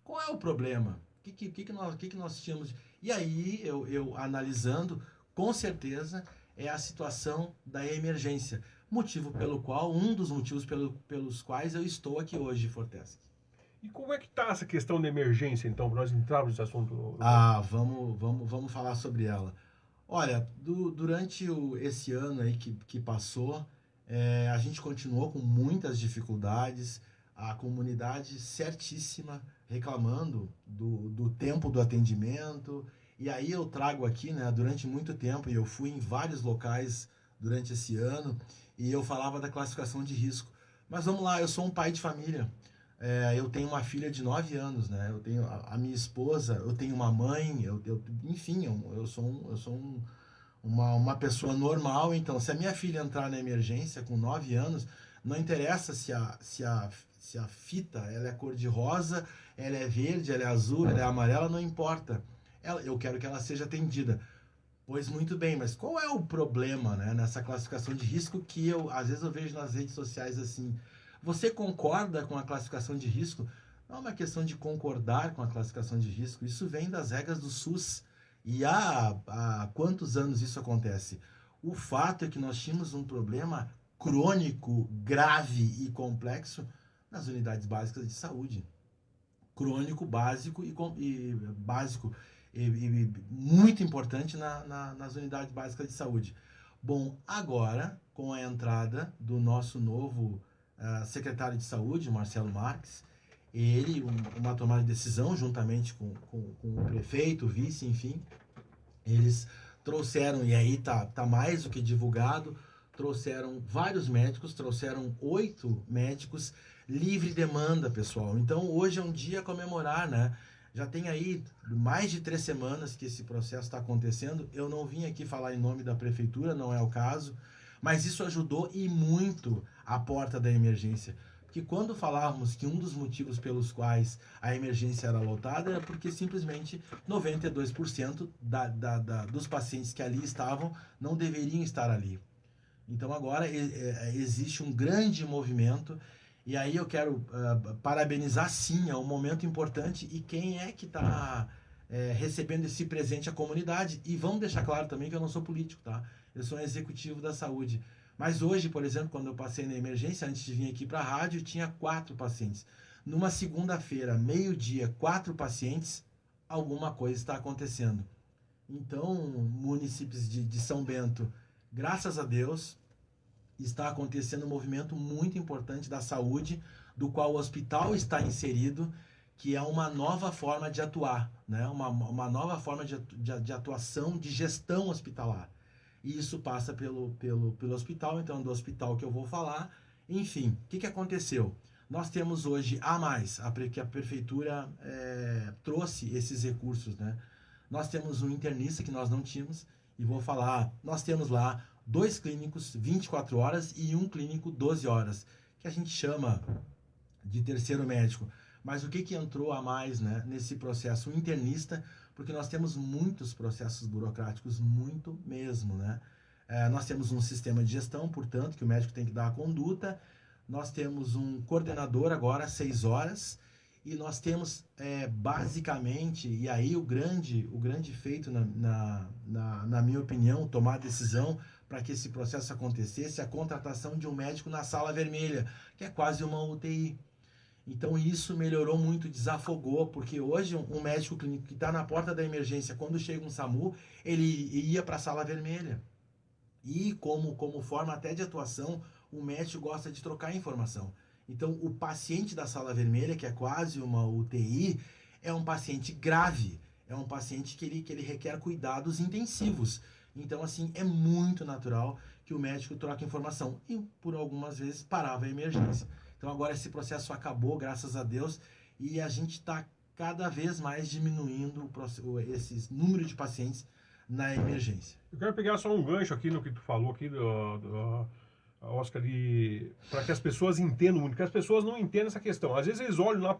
Qual é o problema? O que nós tínhamos? E aí, eu analisando, com certeza, é a situação da emergência. Motivo pelo qual, um dos motivos pelos quais eu estou aqui hoje, Forteschi. E como é que está essa questão da emergência, então, para nós entrarmos nesse assunto? Vamos falar sobre ela. Olha, durante esse ano aí que passou, a gente continuou com muitas dificuldades, a comunidade certíssima reclamando do tempo do atendimento, e aí eu trago aqui, né, durante muito tempo, e eu fui em vários locais durante esse ano, e eu falava da classificação de risco. Mas vamos lá, eu sou um pai de família, eu tenho uma filha de 9 anos, né, eu tenho a minha esposa, eu tenho uma mãe, enfim, eu sou uma pessoa normal. Então, se a minha filha entrar na emergência com 9 anos, não interessa se a fita ela é cor-de-rosa, ela é verde, ela é azul, ela é amarela, não importa. Eu quero que ela seja atendida. Pois muito bem, mas qual é o problema, né, nessa classificação de risco que às vezes eu vejo nas redes sociais assim? Você concorda com a classificação de risco? Não é uma questão de concordar com a classificação de risco, isso vem das regras do SUS. E há quantos anos isso acontece? O fato é que nós tínhamos um problema crônico, grave e complexo nas unidades básicas de saúde. Crônico, básico e muito importante nas unidades básicas de saúde. Bom, agora, com a entrada do nosso novo secretário de saúde, Marcelo Marques, ele, uma tomada de decisão, juntamente com o prefeito, o vice, enfim, eles trouxeram, e aí tá mais do que divulgado, trouxeram vários médicos, trouxeram 8 médicos, livre demanda, pessoal. Então, hoje é um dia a comemorar, né? Já tem aí mais de 3 semanas que esse processo está acontecendo. Eu não vim aqui falar em nome da prefeitura, não é o caso, mas isso ajudou e muito a porta da emergência. Porque quando falávamos que um dos motivos pelos quais a emergência era lotada era porque simplesmente 92% dos pacientes que ali estavam não deveriam estar ali. Então agora existe um grande movimento, e aí eu quero parabenizar sim, é um momento importante, e quem é que está recebendo esse presente à comunidade. E vamos deixar claro também que eu não sou político, tá? Eu sou um executivo da saúde. Mas hoje, por exemplo, quando eu passei na emergência, antes de vir aqui para a rádio, tinha 4 pacientes. Numa segunda-feira, meio-dia, 4 pacientes, alguma coisa está acontecendo. Então, municípios de São Bento, graças a Deus, está acontecendo um movimento muito importante da saúde, do qual o hospital está inserido, que é uma nova forma de atuar, né? Uma nova forma de atuação, de gestão hospitalar. E isso passa pelo hospital, então do hospital que eu vou falar. Enfim, o que aconteceu? Nós temos hoje que a prefeitura trouxe esses recursos, né? Nós temos um internista que nós não tínhamos, e vou falar, nós temos lá 2 clínicos 24 horas e 1 clínico 12 horas, que a gente chama de terceiro médico. Mas o que entrou a mais, né, nesse processo? O internista, porque nós temos muitos processos burocráticos, muito mesmo, né? Nós temos um sistema de gestão, portanto, que o médico tem que dar a conduta. Nós temos um coordenador agora, 6 horas, e nós temos basicamente, e aí o grande feito, na minha opinião, tomar a decisão para que esse processo acontecesse, a contratação de um médico na sala vermelha, que é quase uma UTI. Então isso melhorou muito, desafogou, porque hoje um médico clínico que está na porta da emergência, quando chega um SAMU, ele ia para a sala vermelha. E como forma até de atuação, o médico gosta de trocar informação. Então o paciente da sala vermelha, que é quase uma UTI, é um paciente grave, é um paciente que ele requer cuidados intensivos. Então assim, é muito natural que o médico troca informação. E por algumas vezes parava a emergência. Então agora esse processo acabou, graças a Deus, e a gente está cada vez mais diminuindo esse número de pacientes na emergência. Eu quero pegar só um gancho aqui no que tu falou aqui, Oscar, para que as pessoas entendam muito, porque as pessoas não entendem essa questão. Às vezes eles olham lá,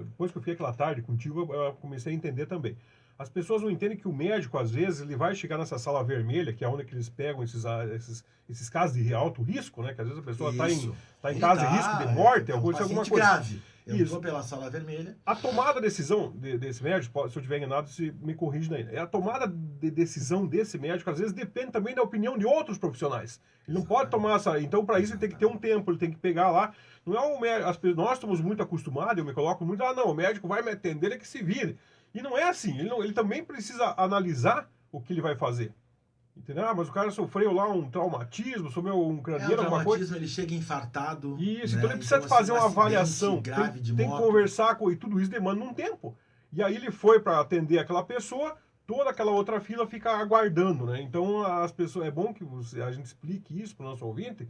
depois que eu fiquei aquela tarde contigo, eu comecei a entender também. As pessoas não entendem que o médico, às vezes, ele vai chegar nessa sala vermelha, que é onde que eles pegam esses casos de alto risco, né? Que às vezes a pessoa está em caso de risco de morte, alguma coisa. Grave. Entrou pela sala vermelha. A tomada de decisão desse médico, se eu estiver enganado, se me corrige daí. A tomada de decisão desse médico, às vezes, depende também da opinião de outros profissionais. Ele não pode tomar essa... Então, para isso, ele tem que ter um tempo, ele tem que pegar lá. Não é o médico... Nós estamos muito acostumados, eu me coloco muito, não, o médico vai me atender, ele que se vire. E não é assim, ele também precisa analisar o que ele vai fazer. Entendeu? Mas o cara sofreu lá um traumatismo, sofreu um craneiro, alguma coisa. Ele chega infartado. Isso, então ele precisa fazer uma avaliação. Tem que conversar com... E tudo isso demanda um tempo. E aí ele foi para atender aquela pessoa, toda aquela outra fila fica aguardando, né? Então as pessoas... É bom que a gente explique isso para o nosso ouvinte,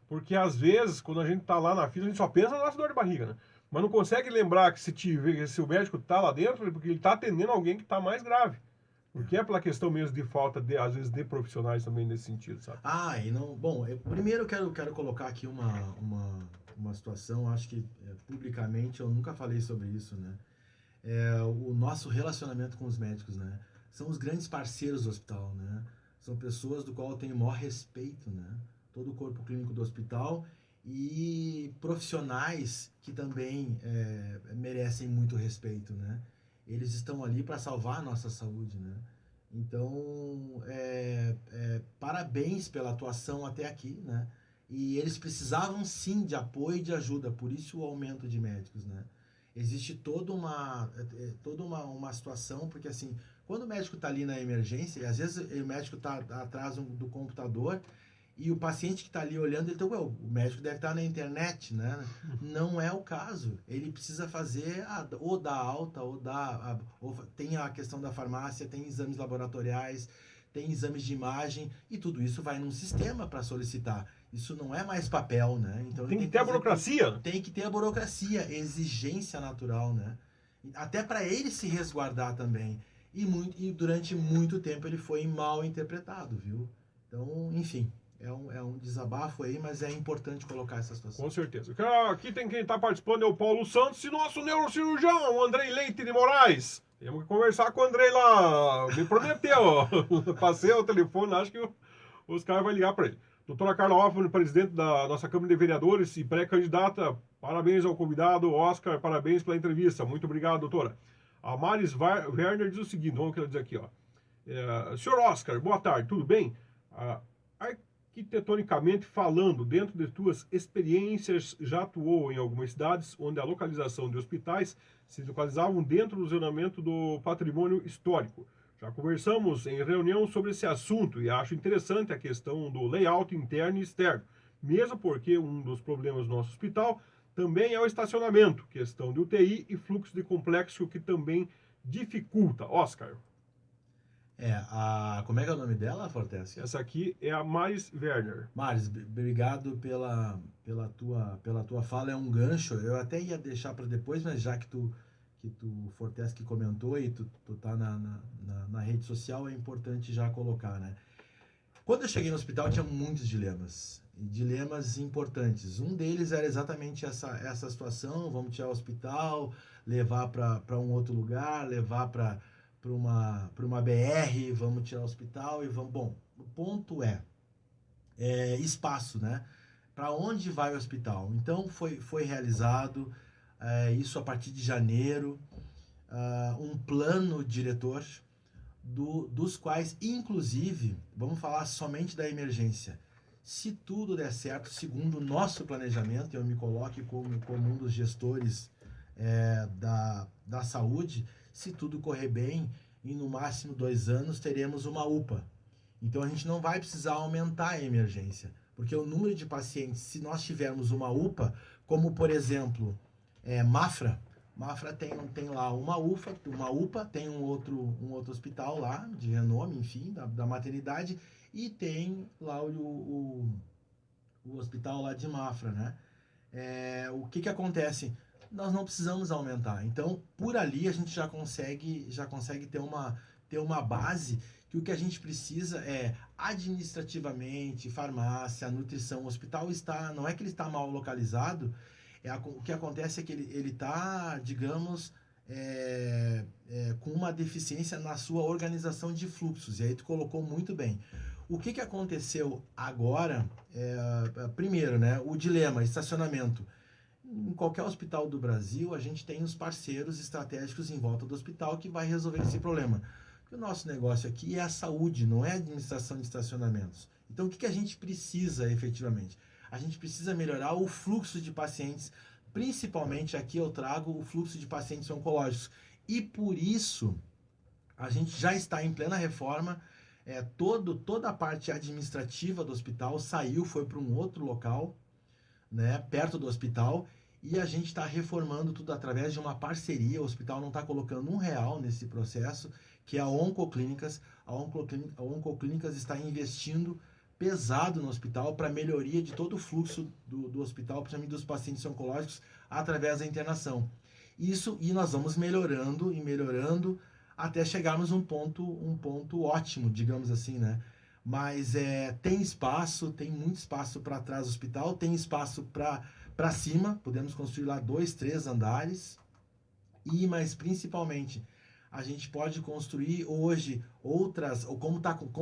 porque às vezes, quando a gente está lá na fila, a gente só pensa na nossa dor de barriga, né? Mas não consegue lembrar que se o médico está lá dentro, é porque ele está atendendo alguém que está mais grave. Porque é pela questão mesmo de falta, às vezes, de profissionais também nesse sentido, sabe? E não... Bom, primeiro eu quero colocar aqui uma situação, acho que publicamente eu nunca falei sobre isso, né? O nosso relacionamento com os médicos, né? São os grandes parceiros do hospital, né? São pessoas do qual eu tenho o maior respeito, né? Todo o corpo clínico do hospital e profissionais que também merecem muito respeito, né? Eles estão ali para salvar a nossa saúde, né? Então, parabéns pela atuação até aqui, né? E eles precisavam sim de apoio e de ajuda, por isso o aumento de médicos, né? Existe toda uma situação, porque assim, quando o médico está ali na emergência, e às vezes o médico está atrás do computador, e o paciente que está ali olhando, ele então, o médico deve estar na internet, né? Não é o caso. Ele precisa fazer ou dar alta, ou tem a questão da farmácia, tem exames laboratoriais, tem exames de imagem, e tudo isso vai num sistema para solicitar. Isso não é mais papel, né? Então, tem que ter a burocracia. Tem que ter a burocracia, exigência natural, né? Até para ele se resguardar também. E durante muito tempo ele foi mal interpretado, viu? Então, enfim... É um desabafo aí, mas é importante colocar essa situação. Com certeza. Aqui tem quem está participando, é o Paulo Santos e nosso neurocirurgião, o Andrei Leite de Moraes. Temos que conversar com o Andrei lá. Me prometeu. Passei o telefone, acho que o Oscar vai ligar para ele. Doutora Carla Hoffmann, presidente da nossa Câmara de Vereadores e pré-candidata. Parabéns ao convidado. Oscar, parabéns pela entrevista. Muito obrigado, doutora. A Maris Werner diz o seguinte, vamos dizer aqui, ó. Senhor Oscar, boa tarde, tudo bem? Arquitetonicamente falando, dentro de tuas experiências, já atuou em algumas cidades onde a localização de hospitais se localizavam dentro do zonamento do patrimônio histórico. Já conversamos em reunião sobre esse assunto e acho interessante a questão do layout interno e externo, mesmo porque um dos problemas do nosso hospital também é o estacionamento, questão de UTI e fluxo de complexo que também dificulta. Oscar. Como é que é o nome dela, Fortes? Essa aqui é a Maris Werner. Maris, obrigado pela tua fala, é um gancho. Eu até ia deixar para depois, mas já que tu Fortes que comentou e tu tá na rede social, é importante já colocar, né? Quando eu cheguei no hospital, tinha muitos dilemas importantes. Um deles era exatamente essa situação, vamos tirar o hospital, levar para um outro lugar, levar para uma BR, vamos tirar o hospital e vamos... Bom, o ponto é espaço, né? Para onde vai o hospital? Então, foi realizado, isso a partir de janeiro, um plano diretor, dos quais, inclusive, vamos falar somente da emergência. Se tudo der certo, segundo o nosso planejamento, eu me coloque como um dos gestores da saúde, se tudo correr bem, em no máximo 2 anos teremos uma UPA. Então a gente não vai precisar aumentar a emergência, porque o número de pacientes, se nós tivermos uma UPA, como por exemplo, Mafra tem lá uma UPA, tem um outro hospital lá, de renome, enfim, da maternidade, E tem lá o hospital lá de Mafra, né? O que acontece? Nós não precisamos aumentar. Então, por ali a gente já consegue ter uma base que o que a gente precisa é administrativamente, farmácia, nutrição. O hospital não é que ele está mal localizado, o que acontece é que ele está, digamos, com uma deficiência na sua organização de fluxos. E aí tu colocou muito bem. O que aconteceu agora, primeiro, né, o dilema, estacionamento. Em qualquer hospital do Brasil, a gente tem os parceiros estratégicos em volta do hospital que vai resolver esse problema. Porque o nosso negócio aqui é a saúde, não é a administração de estacionamentos. Então, o que a gente precisa efetivamente? A gente precisa melhorar o fluxo de pacientes, principalmente aqui eu trago o fluxo de pacientes oncológicos. E por isso, a gente já está em plena reforma. Toda a parte administrativa do hospital saiu, foi para um outro local, né, perto do hospital, e a gente está reformando tudo através de uma parceria. O hospital não está colocando R$1 nesse processo, que é a Oncoclínicas. A Oncoclínicas está investindo pesado no hospital para melhoria de todo o fluxo do hospital, principalmente dos pacientes oncológicos, através da internação. E nós vamos melhorando e melhorando até chegarmos um ponto ótimo, digamos assim, né? Mas tem espaço, tem muito espaço para trás do hospital, tem espaço para cima, podemos construir lá 2, 3 andares, mas principalmente a gente pode construir hoje outras, ou como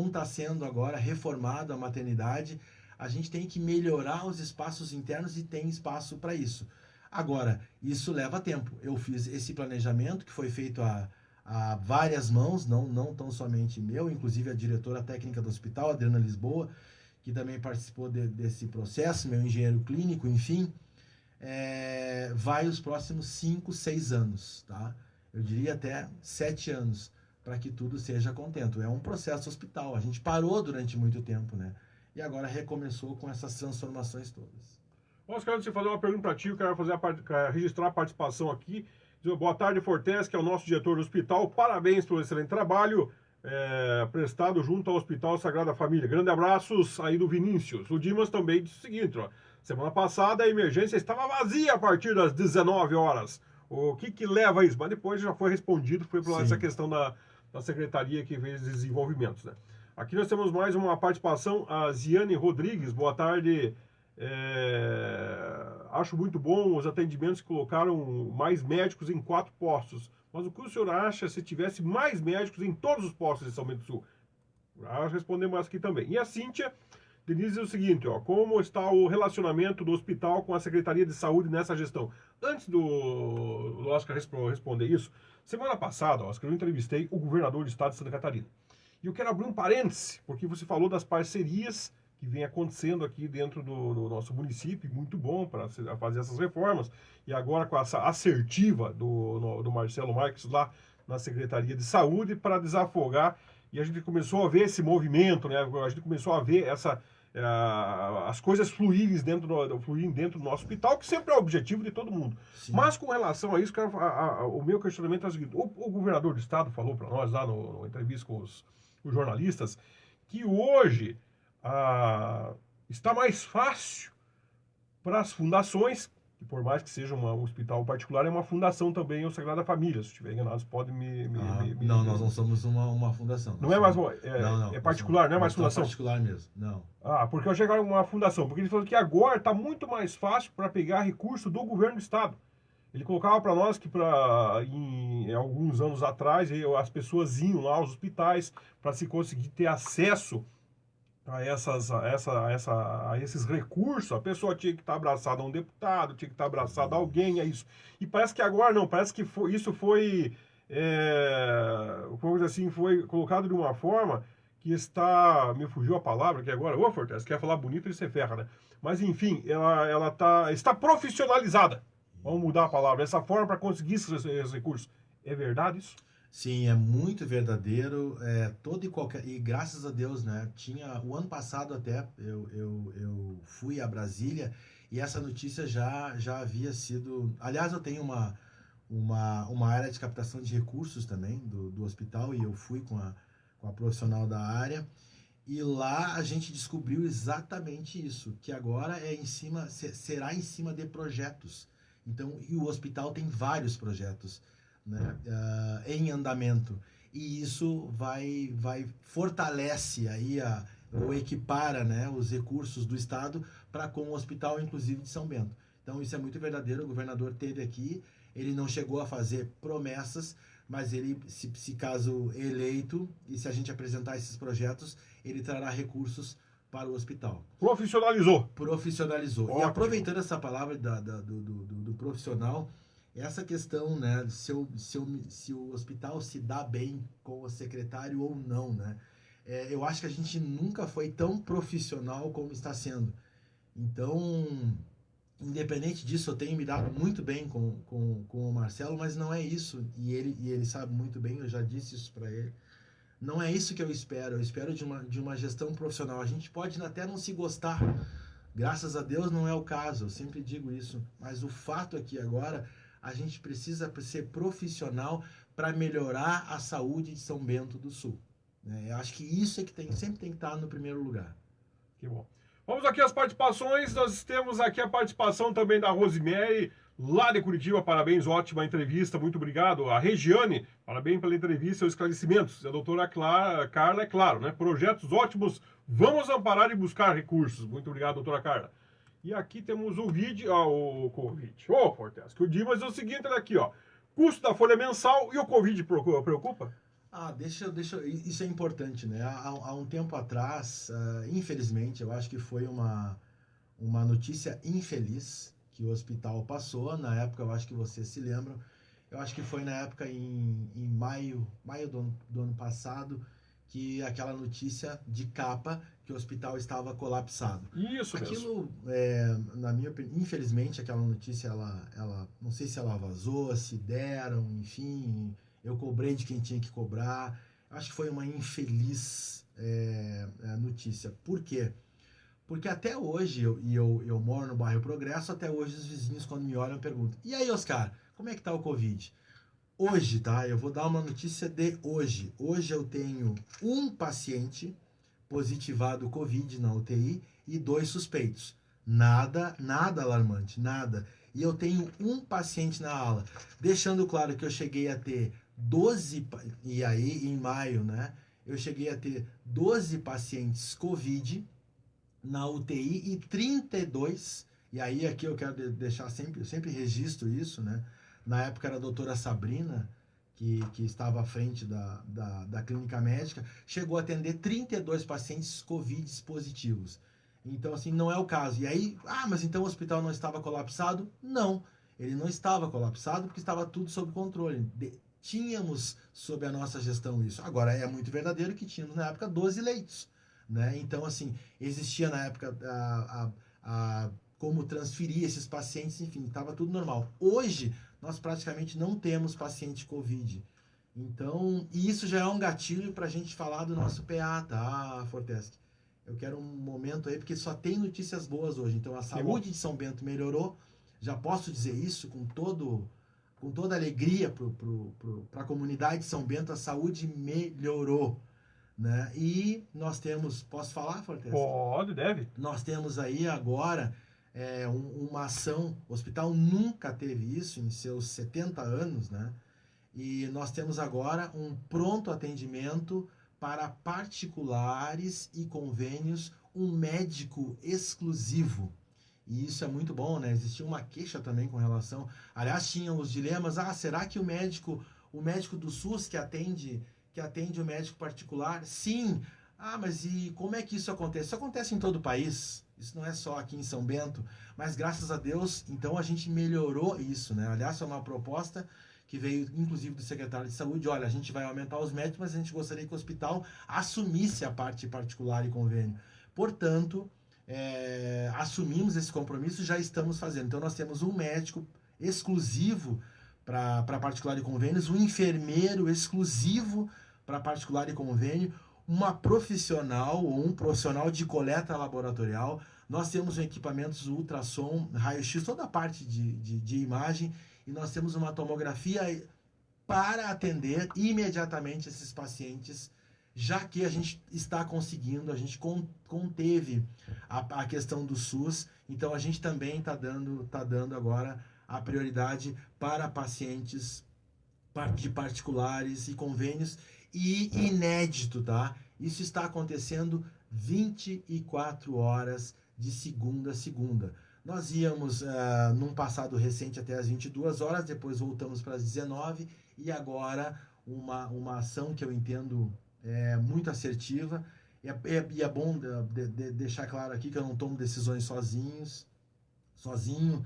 tá sendo agora reformado a maternidade, a gente tem que melhorar os espaços internos e tem espaço para isso. Agora, isso leva tempo. Eu fiz esse planejamento que foi feito a várias mãos, não tão somente meu, inclusive a diretora técnica do hospital, Adriana Lisboa, que também participou desse processo, meu engenheiro clínico, enfim, vai os próximos 5, 6 anos, tá? Eu diria até 7 anos, para que tudo seja contento. É um processo hospital, a gente parou durante muito tempo, né? E agora recomeçou com essas transformações todas. Oscar, antes de fazer uma pergunta para ti, eu quero registrar a participação aqui. Boa tarde, Fortes, que é o nosso diretor do hospital. Parabéns pelo excelente trabalho prestado junto ao Hospital Sagrada Família. Grande abraços aí do Vinícius. O Dimas também disse o seguinte, ó. Semana passada a emergência estava vazia a partir das 19 horas. O que leva a isso? Mas depois já foi respondido, foi por essa questão da secretaria que fez desenvolvimentos, né? Aqui nós temos mais uma participação, a Ziane Rodrigues. Boa tarde. Acho muito bom os atendimentos que colocaram mais médicos em 4 postos. Mas o que o senhor acha se tivesse mais médicos em todos os postos de São Bento do Sul? Já respondemos aqui também. E a Cíntia Denise diz o seguinte, ó, como está o relacionamento do hospital com a Secretaria de Saúde nessa gestão? Antes do Oscar responder isso, semana passada, Oscar, eu entrevistei o governador do estado de Santa Catarina. E eu quero abrir um parêntese, porque você falou das parcerias que vem acontecendo aqui dentro do nosso município, muito bom para fazer essas reformas, e agora com essa assertiva do Marcelo Marques lá na Secretaria de Saúde para desafogar, e a gente começou a ver esse movimento, né? A gente começou a ver as coisas fluírem dentro do nosso hospital, que sempre é o objetivo de todo mundo. Sim. Mas com relação a isso, o meu questionamento é o seguinte, o governador do estado falou para nós lá no entrevista com os jornalistas, que hoje está mais fácil para as fundações, que por mais que seja um hospital particular, é uma fundação também, o Sagrada Família. Se estiver enganado, pode Não, nós não somos uma fundação. Não é mais é particular, não é mais fundação? É particular mesmo, não. Porque eu chegaram uma fundação, porque ele falou que agora está muito mais fácil para pegar recurso do governo do estado. Ele colocava para nós que alguns anos atrás as pessoas iam lá aos hospitais para se conseguir ter acesso a esses recursos. A pessoa tinha que estar abraçada a um deputado, tinha que estar abraçada a alguém, é isso. E parece que agora não, parece que isso foi colocado de uma forma que me fugiu a palavra, que agora, Fortes, quer falar bonito e você ferra, né? Mas enfim, ela está profissionalizada. Vamos mudar a palavra, essa forma para conseguir esses recursos. É verdade isso? Sim, é muito verdadeiro, todo e qualquer, e graças a Deus, né, o ano passado até, eu fui a Brasília, e essa notícia já havia sido, aliás, eu tenho uma área de captação de recursos também, do hospital, e eu fui com a profissional da área, E lá a gente descobriu exatamente isso, que agora será em cima de projetos. Então, e o hospital tem vários projetos, né, em andamento. E isso fortalece aí ou equipara, né, os recursos do Estado para com o hospital, inclusive de São Bento. Então isso é muito verdadeiro, o governador esteve aqui, ele não chegou a fazer promessas, mas ele, se caso eleito, e se a gente apresentar esses projetos, ele trará recursos para o hospital. Profissionalizou. Ótimo. E aproveitando essa palavra do profissional, essa questão, né, se o hospital se dá bem com o secretário ou não, né? Eu acho que a gente nunca foi tão profissional como está sendo. Então, independente disso, eu tenho me dado muito bem com o Marcelo, mas não é isso, e ele sabe muito bem, eu já disse isso para ele, não é isso que eu espero de uma gestão profissional. A gente pode até não se gostar, graças a Deus não é o caso, eu sempre digo isso, mas o fato aqui agora, a gente precisa ser profissional para melhorar a saúde de São Bento do Sul. Eu acho que isso é que sempre tem que estar no primeiro lugar. Que bom. Vamos aqui às participações. Nós temos aqui a participação também da Rosemary, lá de Curitiba. Parabéns, ótima entrevista. Muito obrigado. A Regiane, parabéns pela entrevista e os esclarecimentos. A doutora Carla, é claro, né? Projetos ótimos. Vamos amparar e buscar recursos. Muito obrigado, doutora Carla. E aqui temos o vídeo, o Covid. Fortes, que o Dimas é o seguinte, olha aqui, ó. Custo da folha mensal e o Covid preocupa? Isso é importante, né? Há um tempo atrás, infelizmente, eu acho que foi uma notícia infeliz que o hospital passou. Na época, eu acho que vocês se lembram, eu acho que foi na época em maio do ano passado, que aquela notícia de capa que o hospital estava colapsado. Isso Aquilo, na minha opinião, infelizmente, aquela notícia, ela não sei se ela vazou, se deram, enfim... Eu cobrei de quem tinha que cobrar. Acho que foi uma infeliz notícia. Por quê? Porque até hoje, eu moro no bairro Progresso, até hoje os vizinhos, quando me olham, perguntam: e aí, Oscar, como é que tá o Covid? Hoje, tá? Eu vou dar uma notícia de hoje. Hoje eu tenho um paciente positivado Covid na UTI e 2 suspeitos. Nada alarmante, nada. E eu tenho um paciente na ala. Deixando claro que eu cheguei a ter 12, e aí em maio, né, eu cheguei a ter 12 pacientes Covid na UTI e 32, e aí aqui eu quero deixar eu sempre registro isso, né, na época era a doutora Sabrina, que estava à frente da clínica médica, chegou a atender 32 pacientes Covid positivos. Então, assim, não é o caso. E aí, mas então o hospital não estava colapsado? Não, ele não estava colapsado porque estava tudo sob controle. Tínhamos sob a nossa gestão isso. Agora, é muito verdadeiro que tínhamos na época 12 leitos, né? Então, assim, existia na época como transferir esses pacientes, enfim, estava tudo normal. Hoje, nós praticamente não temos paciente Covid. Então, isso já é um gatilho para a gente falar do nosso PA, tá, Fortesc? Eu quero um momento aí, porque só tem notícias boas hoje. Então, a saúde de São Bento melhorou. Já posso dizer isso com toda alegria para a comunidade de São Bento. A saúde melhorou, né? E nós temos... Posso falar, Fortes? Pode, deve. Nós temos aí agora uma ação... O hospital nunca teve isso em seus 70 anos, né? E nós temos agora um pronto atendimento para particulares e convênios, um médico exclusivo. E isso é muito bom, né? Existia uma queixa também com relação... Aliás, tinham os dilemas, será que o médico do SUS que atende o médico particular? Sim. Mas e como é que isso acontece? Isso acontece em todo o país. Isso não é só aqui em São Bento. Mas graças a Deus, então a gente melhorou isso, né? Aliás, foi uma proposta que veio, inclusive, do secretário de Saúde. Olha, a gente vai aumentar os médicos, mas a gente gostaria que o hospital assumisse a parte particular e convênio. Portanto, assumimos esse compromisso e já estamos fazendo. Então, nós temos um médico exclusivo para particular e convênios, um enfermeiro exclusivo para particular e convênio, uma profissional ou um profissional de coleta laboratorial. Nós temos equipamentos ultrassom, raio-x, toda a parte de imagem, e nós temos uma tomografia para atender imediatamente esses pacientes já que a gente está conseguindo, a gente conteve a questão do SUS, então a gente também está dando agora a prioridade para pacientes de particulares e convênios, e inédito, tá? Isso está acontecendo 24 horas de segunda a segunda. Nós íamos, num passado recente, até as 22 horas, depois voltamos para as 19, e agora uma ação que eu entendo muito assertiva, e é bom deixar claro aqui que eu não tomo decisões sozinho,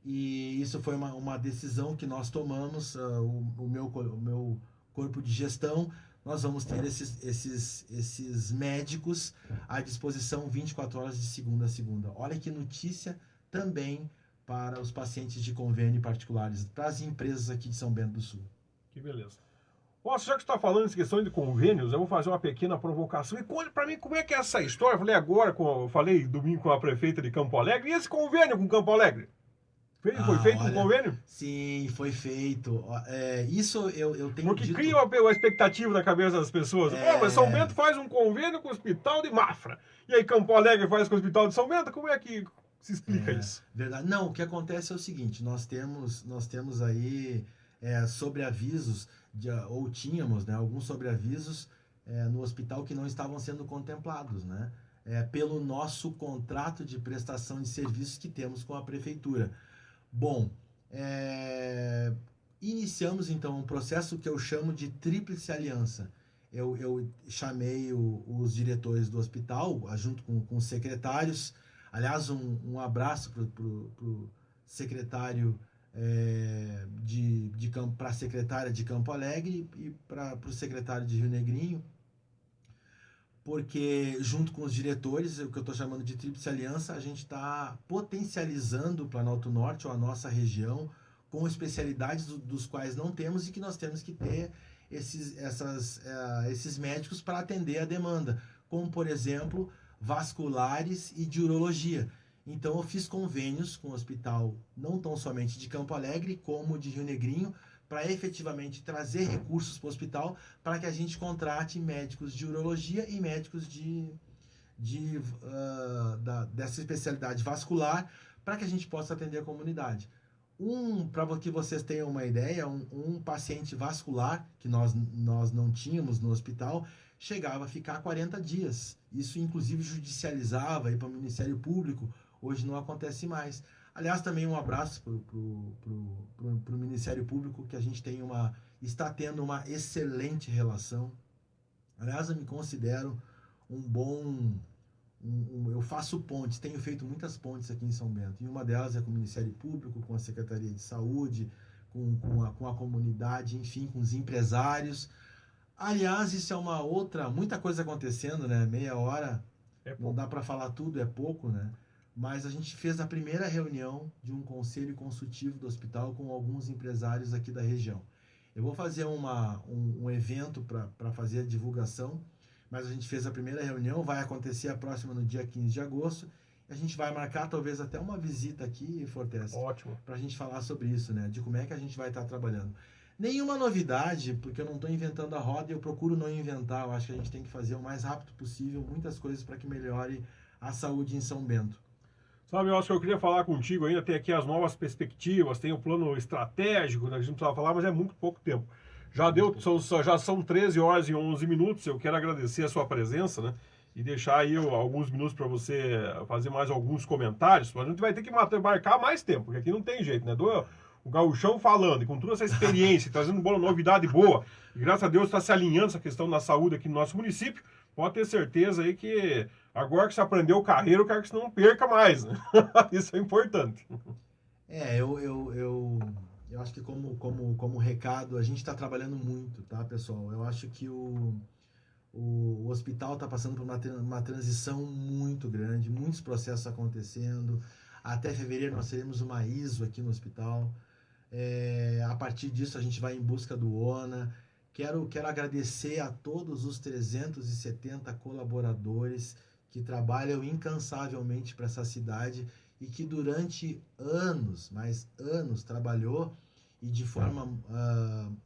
e isso foi uma decisão que nós tomamos, o meu corpo de gestão. Nós vamos ter esses médicos à disposição 24 horas de segunda a segunda. Olha que notícia também para os pacientes de convênio particulares, para as empresas aqui de São Bento do Sul. Que beleza. Nossa, já que você está falando em questão de convênios, eu vou fazer uma pequena provocação. E conte para mim como é que é essa história. Eu falei agora, eu falei domingo com a prefeita de Campo Alegre. E esse convênio com Campo Alegre? Foi feito um convênio? Sim, foi feito. Isso eu tenho Porque dito... cria uma expectativa na cabeça das pessoas. Pô, mas São Bento faz um convênio com o Hospital de Mafra. E aí Campo Alegre faz com o Hospital de São Bento. Como é que se explica isso? Verdade. Não, o que acontece é o seguinte. Nós temos aí sobreavisos, ou tínhamos, né, alguns sobreavisos no hospital que não estavam sendo contemplados, né? Pelo nosso contrato de prestação de serviços que temos com a prefeitura. Bom, iniciamos então um processo que eu chamo de tríplice aliança. Eu chamei os diretores do hospital, junto com os secretários. Aliás, um abraço para o secretário para a secretária de Campo Alegre e para o secretário de Rio Negrinho, porque junto com os diretores, o que eu estou chamando de tríplice aliança, a gente está potencializando o Planalto Norte, ou a nossa região, com especialidades dos quais não temos, e que nós temos que ter esses médicos para atender a demanda, como, por exemplo, vasculares e de urologia. Então eu fiz convênios com o hospital, não tão somente de Campo Alegre, como de Rio Negrinho, para efetivamente trazer recursos para o hospital, para que a gente contrate médicos de urologia e médicos dessa especialidade vascular, para que a gente possa atender a comunidade. Para que vocês tenham uma ideia, um paciente vascular, que nós não tínhamos no hospital, chegava a ficar 40 dias. Isso, inclusive, judicializava para o Ministério Público. Hoje não acontece mais. Aliás, também um abraço para o Ministério Público, que a gente está tendo uma excelente relação. Aliás, eu me considero eu faço pontes, tenho feito muitas pontes aqui em São Bento. E uma delas é com o Ministério Público, com a Secretaria de Saúde, com a comunidade, enfim, com os empresários. Aliás, isso é muita coisa acontecendo, né? Meia hora, não dá para falar tudo, é pouco, né? Mas a gente fez a primeira reunião de um conselho consultivo do hospital com alguns empresários aqui da região. Eu vou fazer um evento para fazer a divulgação, mas a gente fez a primeira reunião, vai acontecer a próxima no dia 15 de agosto, e a gente vai marcar talvez até uma visita aqui, Fortes. Ótimo. Para a gente falar sobre isso, né? De como é que a gente vai estar trabalhando. Nenhuma novidade, porque eu não estou inventando a roda e eu procuro não inventar. Eu acho que a gente tem que fazer o mais rápido possível muitas coisas para que melhore a saúde em São Bento. Sabe, eu acho que eu queria falar contigo ainda, tem aqui as novas perspectivas, tem o plano estratégico, né, que a gente precisava falar, mas é muito pouco tempo. Já são 13 horas e 11 minutos, eu quero agradecer a sua presença, né, e deixar aí alguns minutos para você fazer mais alguns comentários. A gente vai ter que marcar mais tempo, porque aqui não tem jeito, né? O Gaúchão falando, e com toda essa experiência, trazendo uma novidade boa, e graças a Deus está se alinhando essa questão da saúde aqui no nosso município, pode ter certeza aí que agora que você aprendeu o carreiro, eu quero que você não perca mais, né? Isso é importante. Eu acho que como recado, a gente está trabalhando muito, tá, pessoal? Eu acho que o hospital está passando por uma transição muito grande, muitos processos acontecendo. Até fevereiro nós teremos uma ISO aqui no hospital. A partir disso a gente vai em busca do ONA. Quero agradecer a todos os 370 colaboradores que trabalham incansavelmente para essa cidade e que durante anos, trabalhou e de forma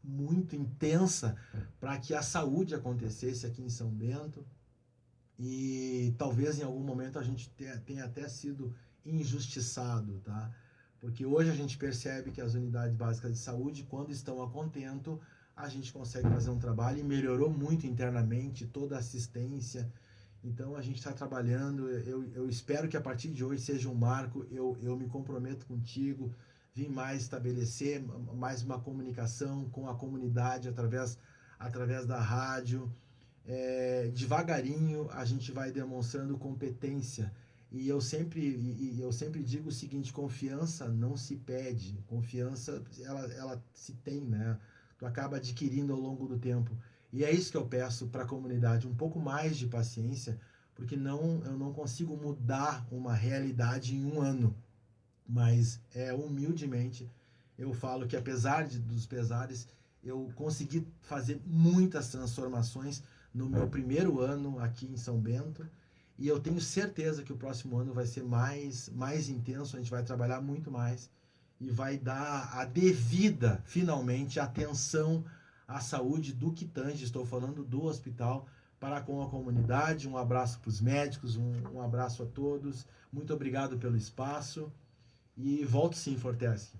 muito intensa para que a saúde acontecesse aqui em São Bento. E talvez em algum momento a gente tenha até sido injustiçado, tá? Porque hoje a gente percebe que as unidades básicas de saúde, quando estão a contento, a gente consegue fazer um trabalho e melhorou muito internamente toda a assistência. Então a gente está trabalhando, eu espero que a partir de hoje seja um marco, eu me comprometo contigo, vim mais estabelecer mais uma comunicação com a comunidade através da rádio. Devagarinho a gente vai demonstrando competência. E eu sempre digo o seguinte: confiança não se pede, confiança ela se tem, né? Tu acaba adquirindo ao longo do tempo. E é isso que eu peço para a comunidade, um pouco mais de paciência, porque eu não consigo mudar uma realidade em um ano. Mas humildemente eu falo que apesar dos pesares, eu consegui fazer muitas transformações no meu primeiro ano aqui em São Bento. E eu tenho certeza que o próximo ano vai ser mais intenso, a gente vai trabalhar muito mais e vai dar a devida, finalmente, atenção à saúde do que tange, estou falando do hospital, para com a comunidade. Um abraço para os médicos, um abraço a todos, muito obrigado pelo espaço e volto sim, Forteschi.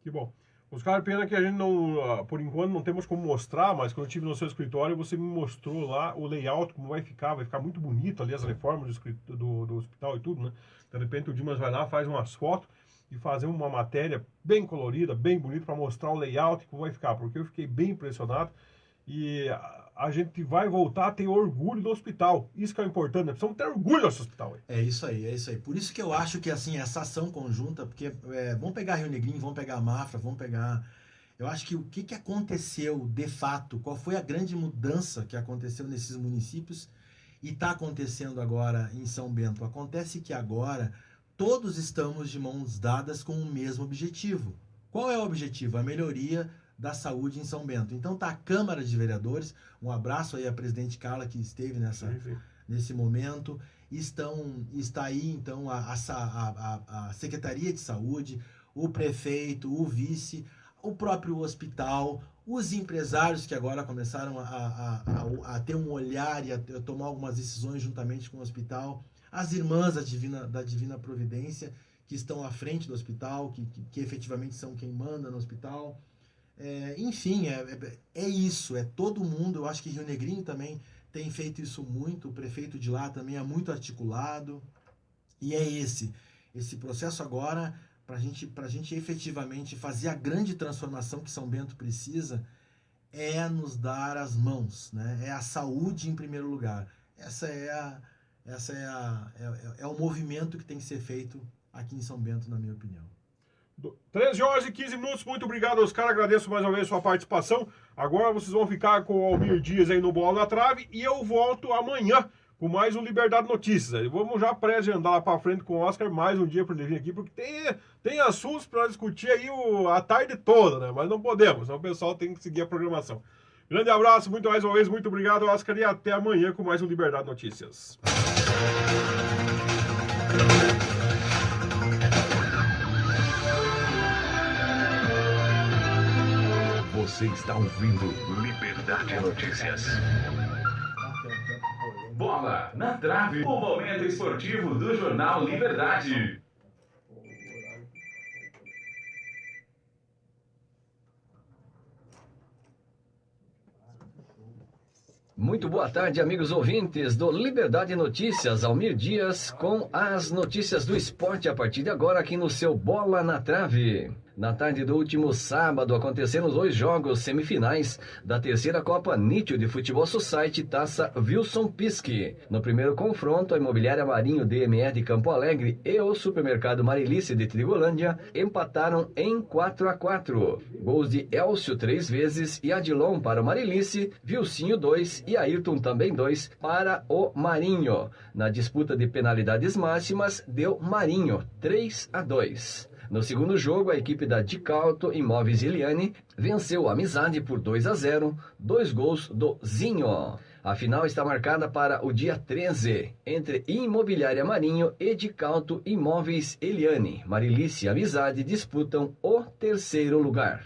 Que bom. Oscar, pena que a gente não, por enquanto, não temos como mostrar, mas quando eu estive no seu escritório, você me mostrou lá o layout, como vai ficar muito bonito ali, as reformas do hospital e tudo, né? De repente o Dimas vai lá, faz umas fotos e fazer uma matéria bem colorida, bem bonita, para mostrar o layout, como vai ficar, porque eu fiquei bem impressionado e a gente vai voltar a ter orgulho do hospital. Isso que é importante, né? Precisamos ter orgulho desse hospital. É isso aí. Por isso que eu acho que assim, essa ação conjunta, porque vamos pegar Rio Negrinho, vamos pegar Mafra, vamos pegar... Eu acho que o que aconteceu de fato, qual foi a grande mudança que aconteceu nesses municípios e está acontecendo agora em São Bento? Acontece que agora todos estamos de mãos dadas com o mesmo objetivo. Qual é o objetivo? A melhoria da saúde em São Bento. Então tá a Câmara de Vereadores, um abraço aí à presidente Carla que esteve nesse momento, está aí então a Secretaria de Saúde, o prefeito, o vice, o próprio hospital, os empresários que agora começaram a ter um olhar e a tomar algumas decisões juntamente com o hospital, as irmãs da Divina Providência que estão à frente do hospital, que efetivamente são quem manda no hospital. Enfim, é isso, é todo mundo. Eu acho que Rio Negrinho também tem feito isso muito, o prefeito de lá também é muito articulado, e é esse processo agora, para a gente efetivamente fazer a grande transformação que São Bento precisa, é nos dar as mãos, né? É a saúde em primeiro lugar. Essa é o movimento que tem que ser feito aqui em São Bento, na minha opinião. 13 horas e 15 minutos, muito obrigado, Oscar, agradeço mais uma vez a sua participação. Agora vocês vão ficar com o Almir Dias aí no Bola na Trave e eu volto amanhã com mais um Liberdade Notícias. Vamos já pré-agendar lá para frente com o Oscar mais um dia para ele vir aqui, porque tem assuntos para discutir aí a tarde toda, né? Mas não podemos, senão o pessoal tem que seguir a programação. Grande abraço, muito mais uma vez, muito obrigado, Oscar, e até amanhã com mais um Liberdade Notícias. Você está ouvindo Liberdade Notícias. Bola na Trave, o momento esportivo do Jornal Liberdade. Muito boa tarde, amigos ouvintes do Liberdade Notícias. Almir Dias com as notícias do esporte a partir de agora aqui no seu Bola na Trave. Na tarde do último sábado aconteceram os 2 jogos semifinais da terceira Copa Nítio de Futebol Society Taça Wilson Piske. No primeiro confronto, a Imobiliária Marinho DME de Campo Alegre e o Supermercado Marilice de Trigolândia empataram em 4-4. Gols de Elcio 3 vezes e Adilon para o Marilice, Vilcinho 2 e Ayrton também 2 para o Marinho. Na disputa de penalidades máximas, deu Marinho 3-2. No segundo jogo, a equipe da Dicalto Imóveis Eliane venceu a Amizade por 2-0, 2 gols do Zinho. A final está marcada para o dia 13, entre Imobiliária Marinho e de Calto Imóveis Eliane. Marilice e Amizade disputam o terceiro lugar.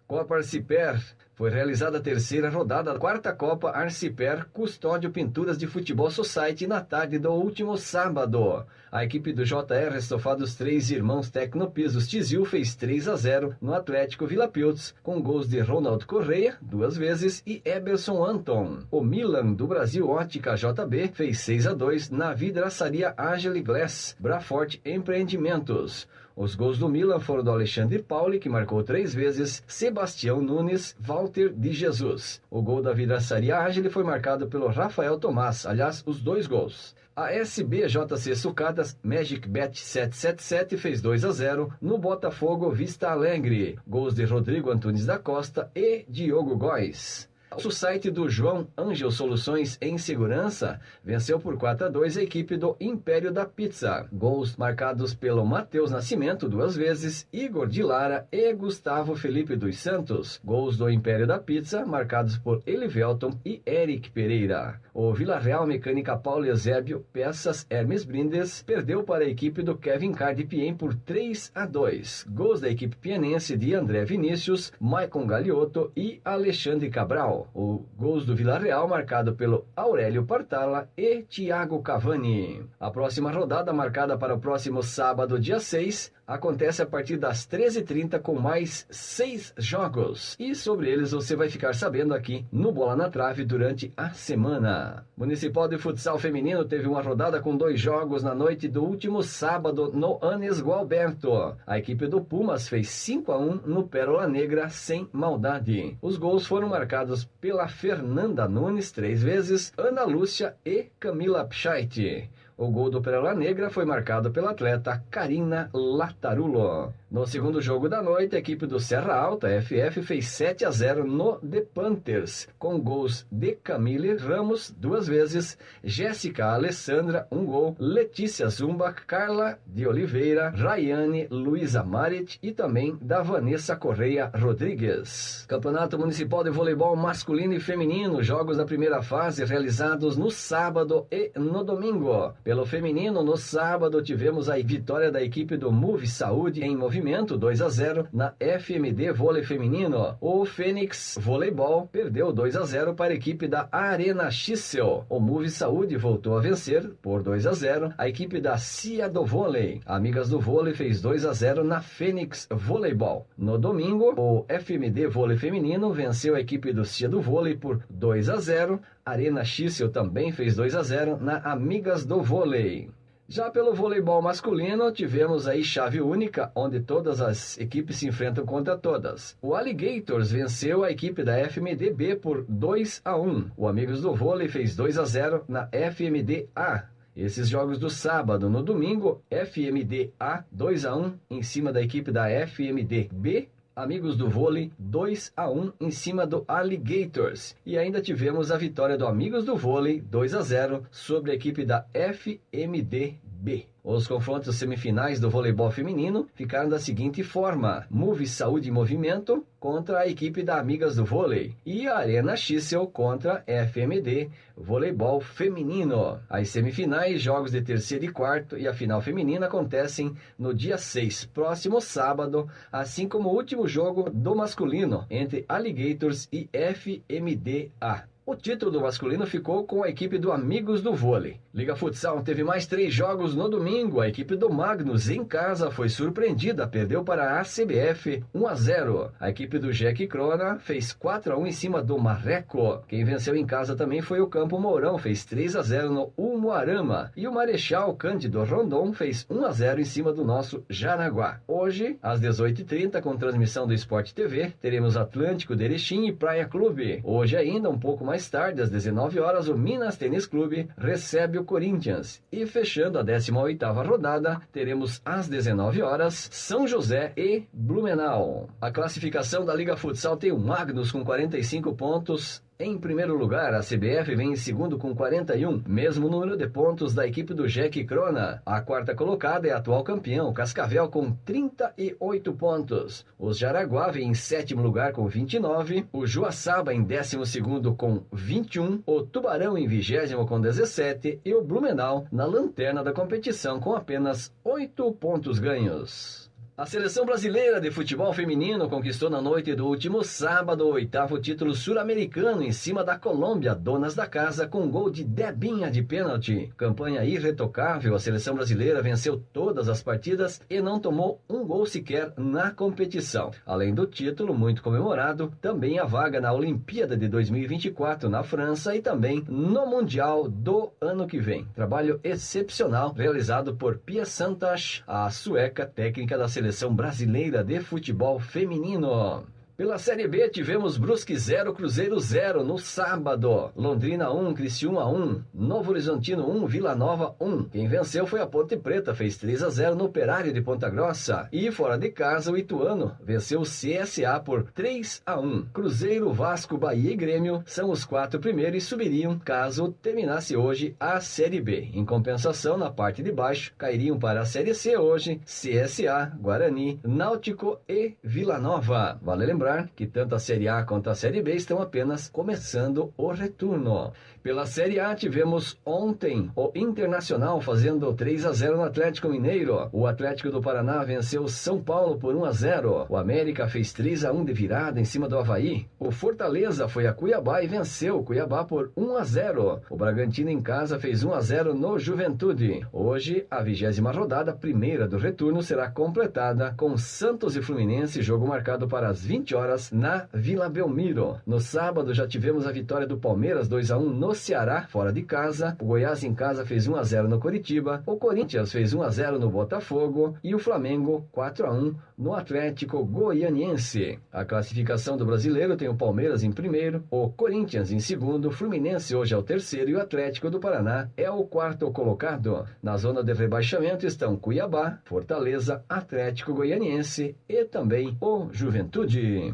Copa Arciper. Foi realizada a terceira rodada da quarta Copa Arciper Custódio Pinturas de Futebol Society na tarde do último sábado. A equipe do JR Estofados 3 Irmãos Tecnopisos Tizil fez 3-0 no Atlético Vila Piltz, com gols de Ronaldo Correia, 2 vezes, e Eberson Anton. O Milan do Brasil Ótica JB fez 6-2 na Vidraçaria Agile Glass, Brafort Empreendimentos. Os gols do Milan foram do Alexandre Pauli, que marcou 3 vezes, Sebastião Nunes, Walter de Jesus. O gol da Vidraçaria Agile foi marcado pelo Rafael Tomás, aliás, os 2 gols. A SBJC Sucatas Magic Bet 777 fez 2-0 no Botafogo Vista Alegre. Gols de Rodrigo Antunes da Costa e Diogo Góes. O site do João Ângel Soluções em Segurança venceu por 4-2 a equipe do Império da Pizza. Gols marcados pelo Matheus Nascimento 2 vezes, Igor de Lara e Gustavo Felipe dos Santos. Gols do Império da Pizza marcados por Elivelton e Eric Pereira. O Vila Real Mecânica Paulo Eusébio Peças Hermes Brindes perdeu para a equipe do Kevin Cardi Piem por 3-2. Gols da equipe pienense de André Vinícius, Maicon Galiotto e Alexandre Cabral. O gols do Vila Real marcado pelo Aurélio Partala e Thiago Cavani. A próxima rodada, marcada para o próximo sábado, dia 6, acontece a partir das 13h30 com mais 6 jogos. E sobre eles você vai ficar sabendo aqui no Bola na Trave durante a semana. Municipal de Futsal Feminino teve uma rodada com 2 jogos na noite do último sábado no Anes Gualberto. A equipe do Pumas fez 5-1 no Pérola Negra sem maldade. Os gols foram marcados pela Fernanda Nunes 3 vezes, Ana Lúcia e Camila Pscheit. O gol do Pérola Negra foi marcado pela atleta Karina Latarulo. No segundo jogo da noite, a equipe do Serra Alta, FF, fez 7-0 no The Panthers, com gols de Camille Ramos 2 vezes, Jéssica Alessandra 1 gol, Letícia Zumba, Carla de Oliveira, Rayane Luiza Marit e também da Vanessa Correia Rodrigues. Campeonato Municipal de Voleibol Masculino e Feminino, jogos da primeira fase realizados no sábado e no domingo. Pelo feminino, no sábado, tivemos a vitória da equipe do Move Saúde em movimento 2-0 na FMD Vôlei Feminino. O Fênix Voleibol perdeu 2-0 para a equipe da Arena Schissel. O Move Saúde voltou a vencer por 2-0 a equipe da Cia do Vôlei. Amigas do Vôlei fez 2-0 na Fênix Voleibol. No domingo, o FMD Vôlei Feminino venceu a equipe do Cia do Vôlei por 2-0. Arena Schissel também fez 2-0 na Amigas do Vôlei. Já pelo voleibol masculino, tivemos aí chave única, onde todas as equipes se enfrentam contra todas. O Alligators venceu a equipe da FMDB por 2-1. O Amigos do Vôlei fez 2-0 na FMDA. Esses jogos do sábado. No domingo, FMDA 2-1 em cima da equipe da FMDB. Amigos do Vôlei 2-1 em cima do Alligators. E ainda tivemos a vitória do Amigos do Vôlei 2-0 sobre a equipe da FMDB. Os confrontos semifinais do voleibol feminino ficaram da seguinte forma: Move Saúde e Movimento contra a equipe da Amigas do Vôlei e a Arena Schissel contra a FMD Voleibol Feminino. As semifinais, jogos de terceiro e quarto e a final feminina acontecem no dia 6, próximo sábado, assim como o último jogo do masculino entre Alligators e FMDA. O título do masculino ficou com a equipe do Amigos do Vôlei. Liga Futsal teve mais 3 jogos no domingo. A equipe do Magnus, em casa, foi surpreendida. Perdeu para a CBF 1-0. A equipe do Jack Crona fez 4-1 em cima do Marreco. Quem venceu em casa também foi o Campo Mourão. Fez 3-0 no Umuarama. E o Marechal Cândido Rondon fez 1-0 em cima do nosso Jaraguá. Hoje, às 18h30, com transmissão do Sport TV, teremos Atlântico de Erechim e Praia Clube. Hoje ainda, um pouco mais tarde, às 19 horas, o Minas Tênis Clube recebe o Corinthians. E fechando a 18ª rodada, teremos às 19 horas São José e Blumenau. A classificação da Liga Futsal tem o Magnus com 45 pontos, em primeiro lugar, a CBF vem em segundo com 41, mesmo número de pontos da equipe do Jack Crona. A quarta colocada é a atual campeão, Cascavel, com 38 pontos. Os Jaraguá vem em sétimo lugar com 29, o Joaçaba em 12º com 21, o Tubarão em 20º com 17 e o Blumenau na lanterna da competição com apenas 8 pontos ganhos. A seleção brasileira de futebol feminino conquistou na noite do último sábado o 8º título sul-americano em cima da Colômbia, donas da casa, com gol de Debinha de pênalti. Campanha irretocável, a seleção brasileira venceu todas as partidas e não tomou um gol sequer na competição. Além do título, muito comemorado, também a vaga na Olimpíada de 2024 na França e também no Mundial do ano que vem. Trabalho excepcional realizado por Pia Santas, a sueca técnica da seleção brasileira de futebol feminino. Pela Série B, tivemos Brusque 0, Cruzeiro 0 no sábado. Londrina 1, Criciúma 1, Novo Horizontino 1, Vila Nova 1. Quem venceu foi a Ponte Preta, fez 3-0 no Operário de Ponta Grossa. E fora de casa, o Ituano venceu o CSA por 3-1. Cruzeiro, Vasco, Bahia e Grêmio são os 4 primeiros e subiriam caso terminasse hoje a Série B. Em compensação, na parte de baixo, cairiam para a Série C hoje CSA, Guarani, Náutico e Vila Nova. Vale lembrar que tanto a Série A quanto a Série B estão apenas começando o retorno. Pela Série A, tivemos ontem o Internacional fazendo 3-0 no Atlético Mineiro. O Atlético do Paraná venceu o São Paulo por 1-0. O América fez 3-1 de virada em cima do Avaí. O Fortaleza foi a Cuiabá e venceu o Cuiabá por 1-0. O Bragantino em casa fez 1-0 no Juventude. Hoje, a 20ª rodada, primeira do retorno, será completada com Santos e Fluminense, jogo marcado para as 20 horas na Vila Belmiro. No sábado, já tivemos a vitória do Palmeiras 2-1 no Ceará, fora de casa. O Goiás em casa fez 1-0 no Coritiba. O Corinthians fez 1-0 no Botafogo. E o Flamengo 4-1 no Atlético Goianiense. A classificação do brasileiro tem o Palmeiras em primeiro, o Corinthians em segundo, o Fluminense hoje é o terceiro e o Atlético do Paraná é o quarto colocado. Na zona de rebaixamento estão Cuiabá, Fortaleza, Atlético Goianiense e também o Juventude.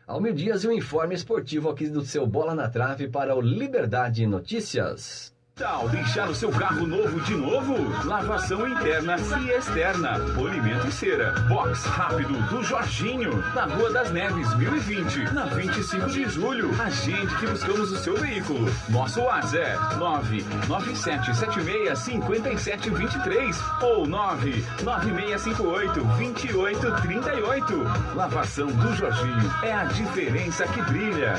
Almir Dias e o informe esportivo aqui do seu Bola na Trave para o Liberdade Notícias. Tal deixar o seu carro novo de novo? Lavação interna e externa, polimento e cera. Box rápido do Jorginho, na Rua das Neves 1020, na 25 de julho. A gente que buscamos o seu veículo. Nosso WhatsApp é 997765723 ou 996582838. Lavação do Jorginho é a diferença que brilha.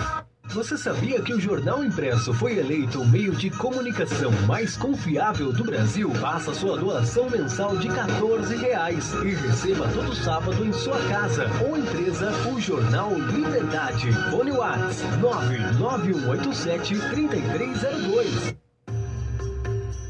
Você sabia que o jornal impresso foi eleito o meio de comunicação mais confiável do Brasil? Faça sua doação mensal de R$14 e receba todo sábado em sua casa ou empresa o Jornal Liberdade. Fone WhatsApp 99187-3302.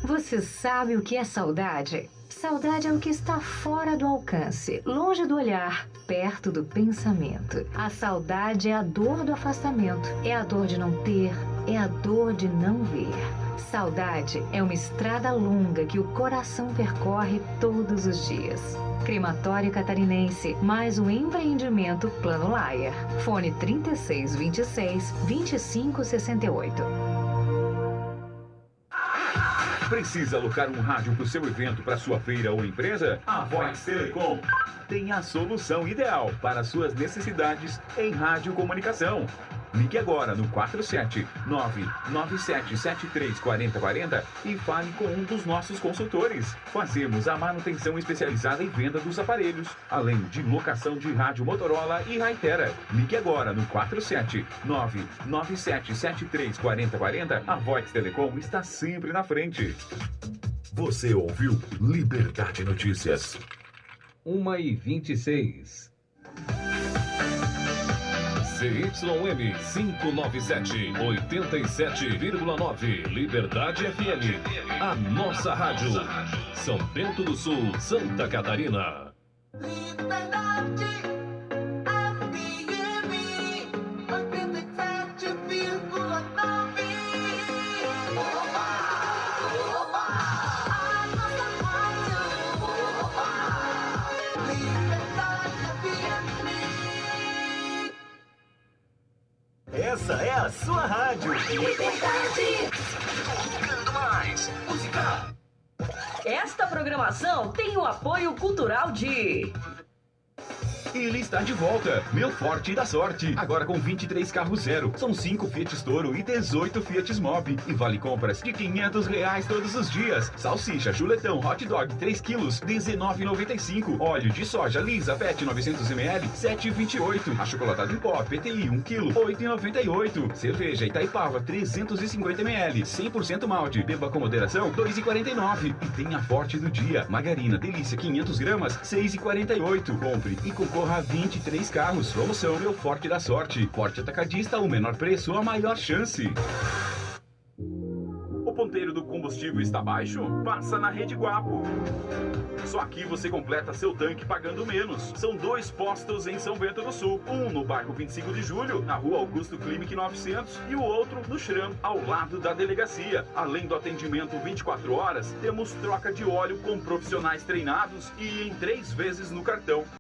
Você sabe o que é saudade? Saudade é o que está fora do alcance, longe do olhar, perto do pensamento. A saudade é a dor do afastamento, é a dor de não ter, é a dor de não ver. Saudade é uma estrada longa que o coração percorre todos os dias. Crematório Catarinense, mais um empreendimento Plano Laier. Fone 3626-2568. Precisa alocar um rádio para o seu evento, para sua feira ou empresa? A Vox Telecom tem a solução ideal para suas necessidades em radiocomunicação. Ligue agora no 47997734040 e fale com um dos nossos consultores. Fazemos a manutenção especializada e venda dos aparelhos, além de locação de rádio Motorola e Hytera. Ligue agora no 47997734040. A Vox Telecom está sempre na frente. Você ouviu Liberdade Notícias. 1h26. CYM 597, 87,9. Liberdade FM. A nossa rádio. São Bento do Sul, Santa Catarina. Liberdade. Essa é a sua rádio. Tocando mais. Música. Esta programação tem o apoio cultural de... Ele está de volta, meu Forte da Sorte. Agora com 23 carros zero. São 5 Fiat Toro e 18 Fiat Mobi. E vale compras de R$500 todos os dias. Salsicha, chuletão, hot dog 3 quilos, R$19,95. Óleo de soja lisa PET 900ml, R$7,28. Achocolatado em pó, PTI 1 kg, R$8,98. Cerveja Itaipava 350ml, 100% malte. Beba com moderação, R$2,49. E tem a Forte do dia. Margarina Delícia 500 gramas, R$6,48. Compre e concorra a 23 carros. Promoção Meu Forte da Sorte. Forte Atacadista, o menor preço, a maior chance. O ponteiro do combustível está baixo? Passa na Rede Guapo. Só aqui você completa seu tanque pagando menos. São 2 postos em São Bento do Sul. Um no bairro 25 de Julho, na rua Augusto Klimek 900, e o outro no Schramm, ao lado da delegacia. Além do atendimento 24 horas, temos troca de óleo com profissionais treinados e em 3 vezes no cartão.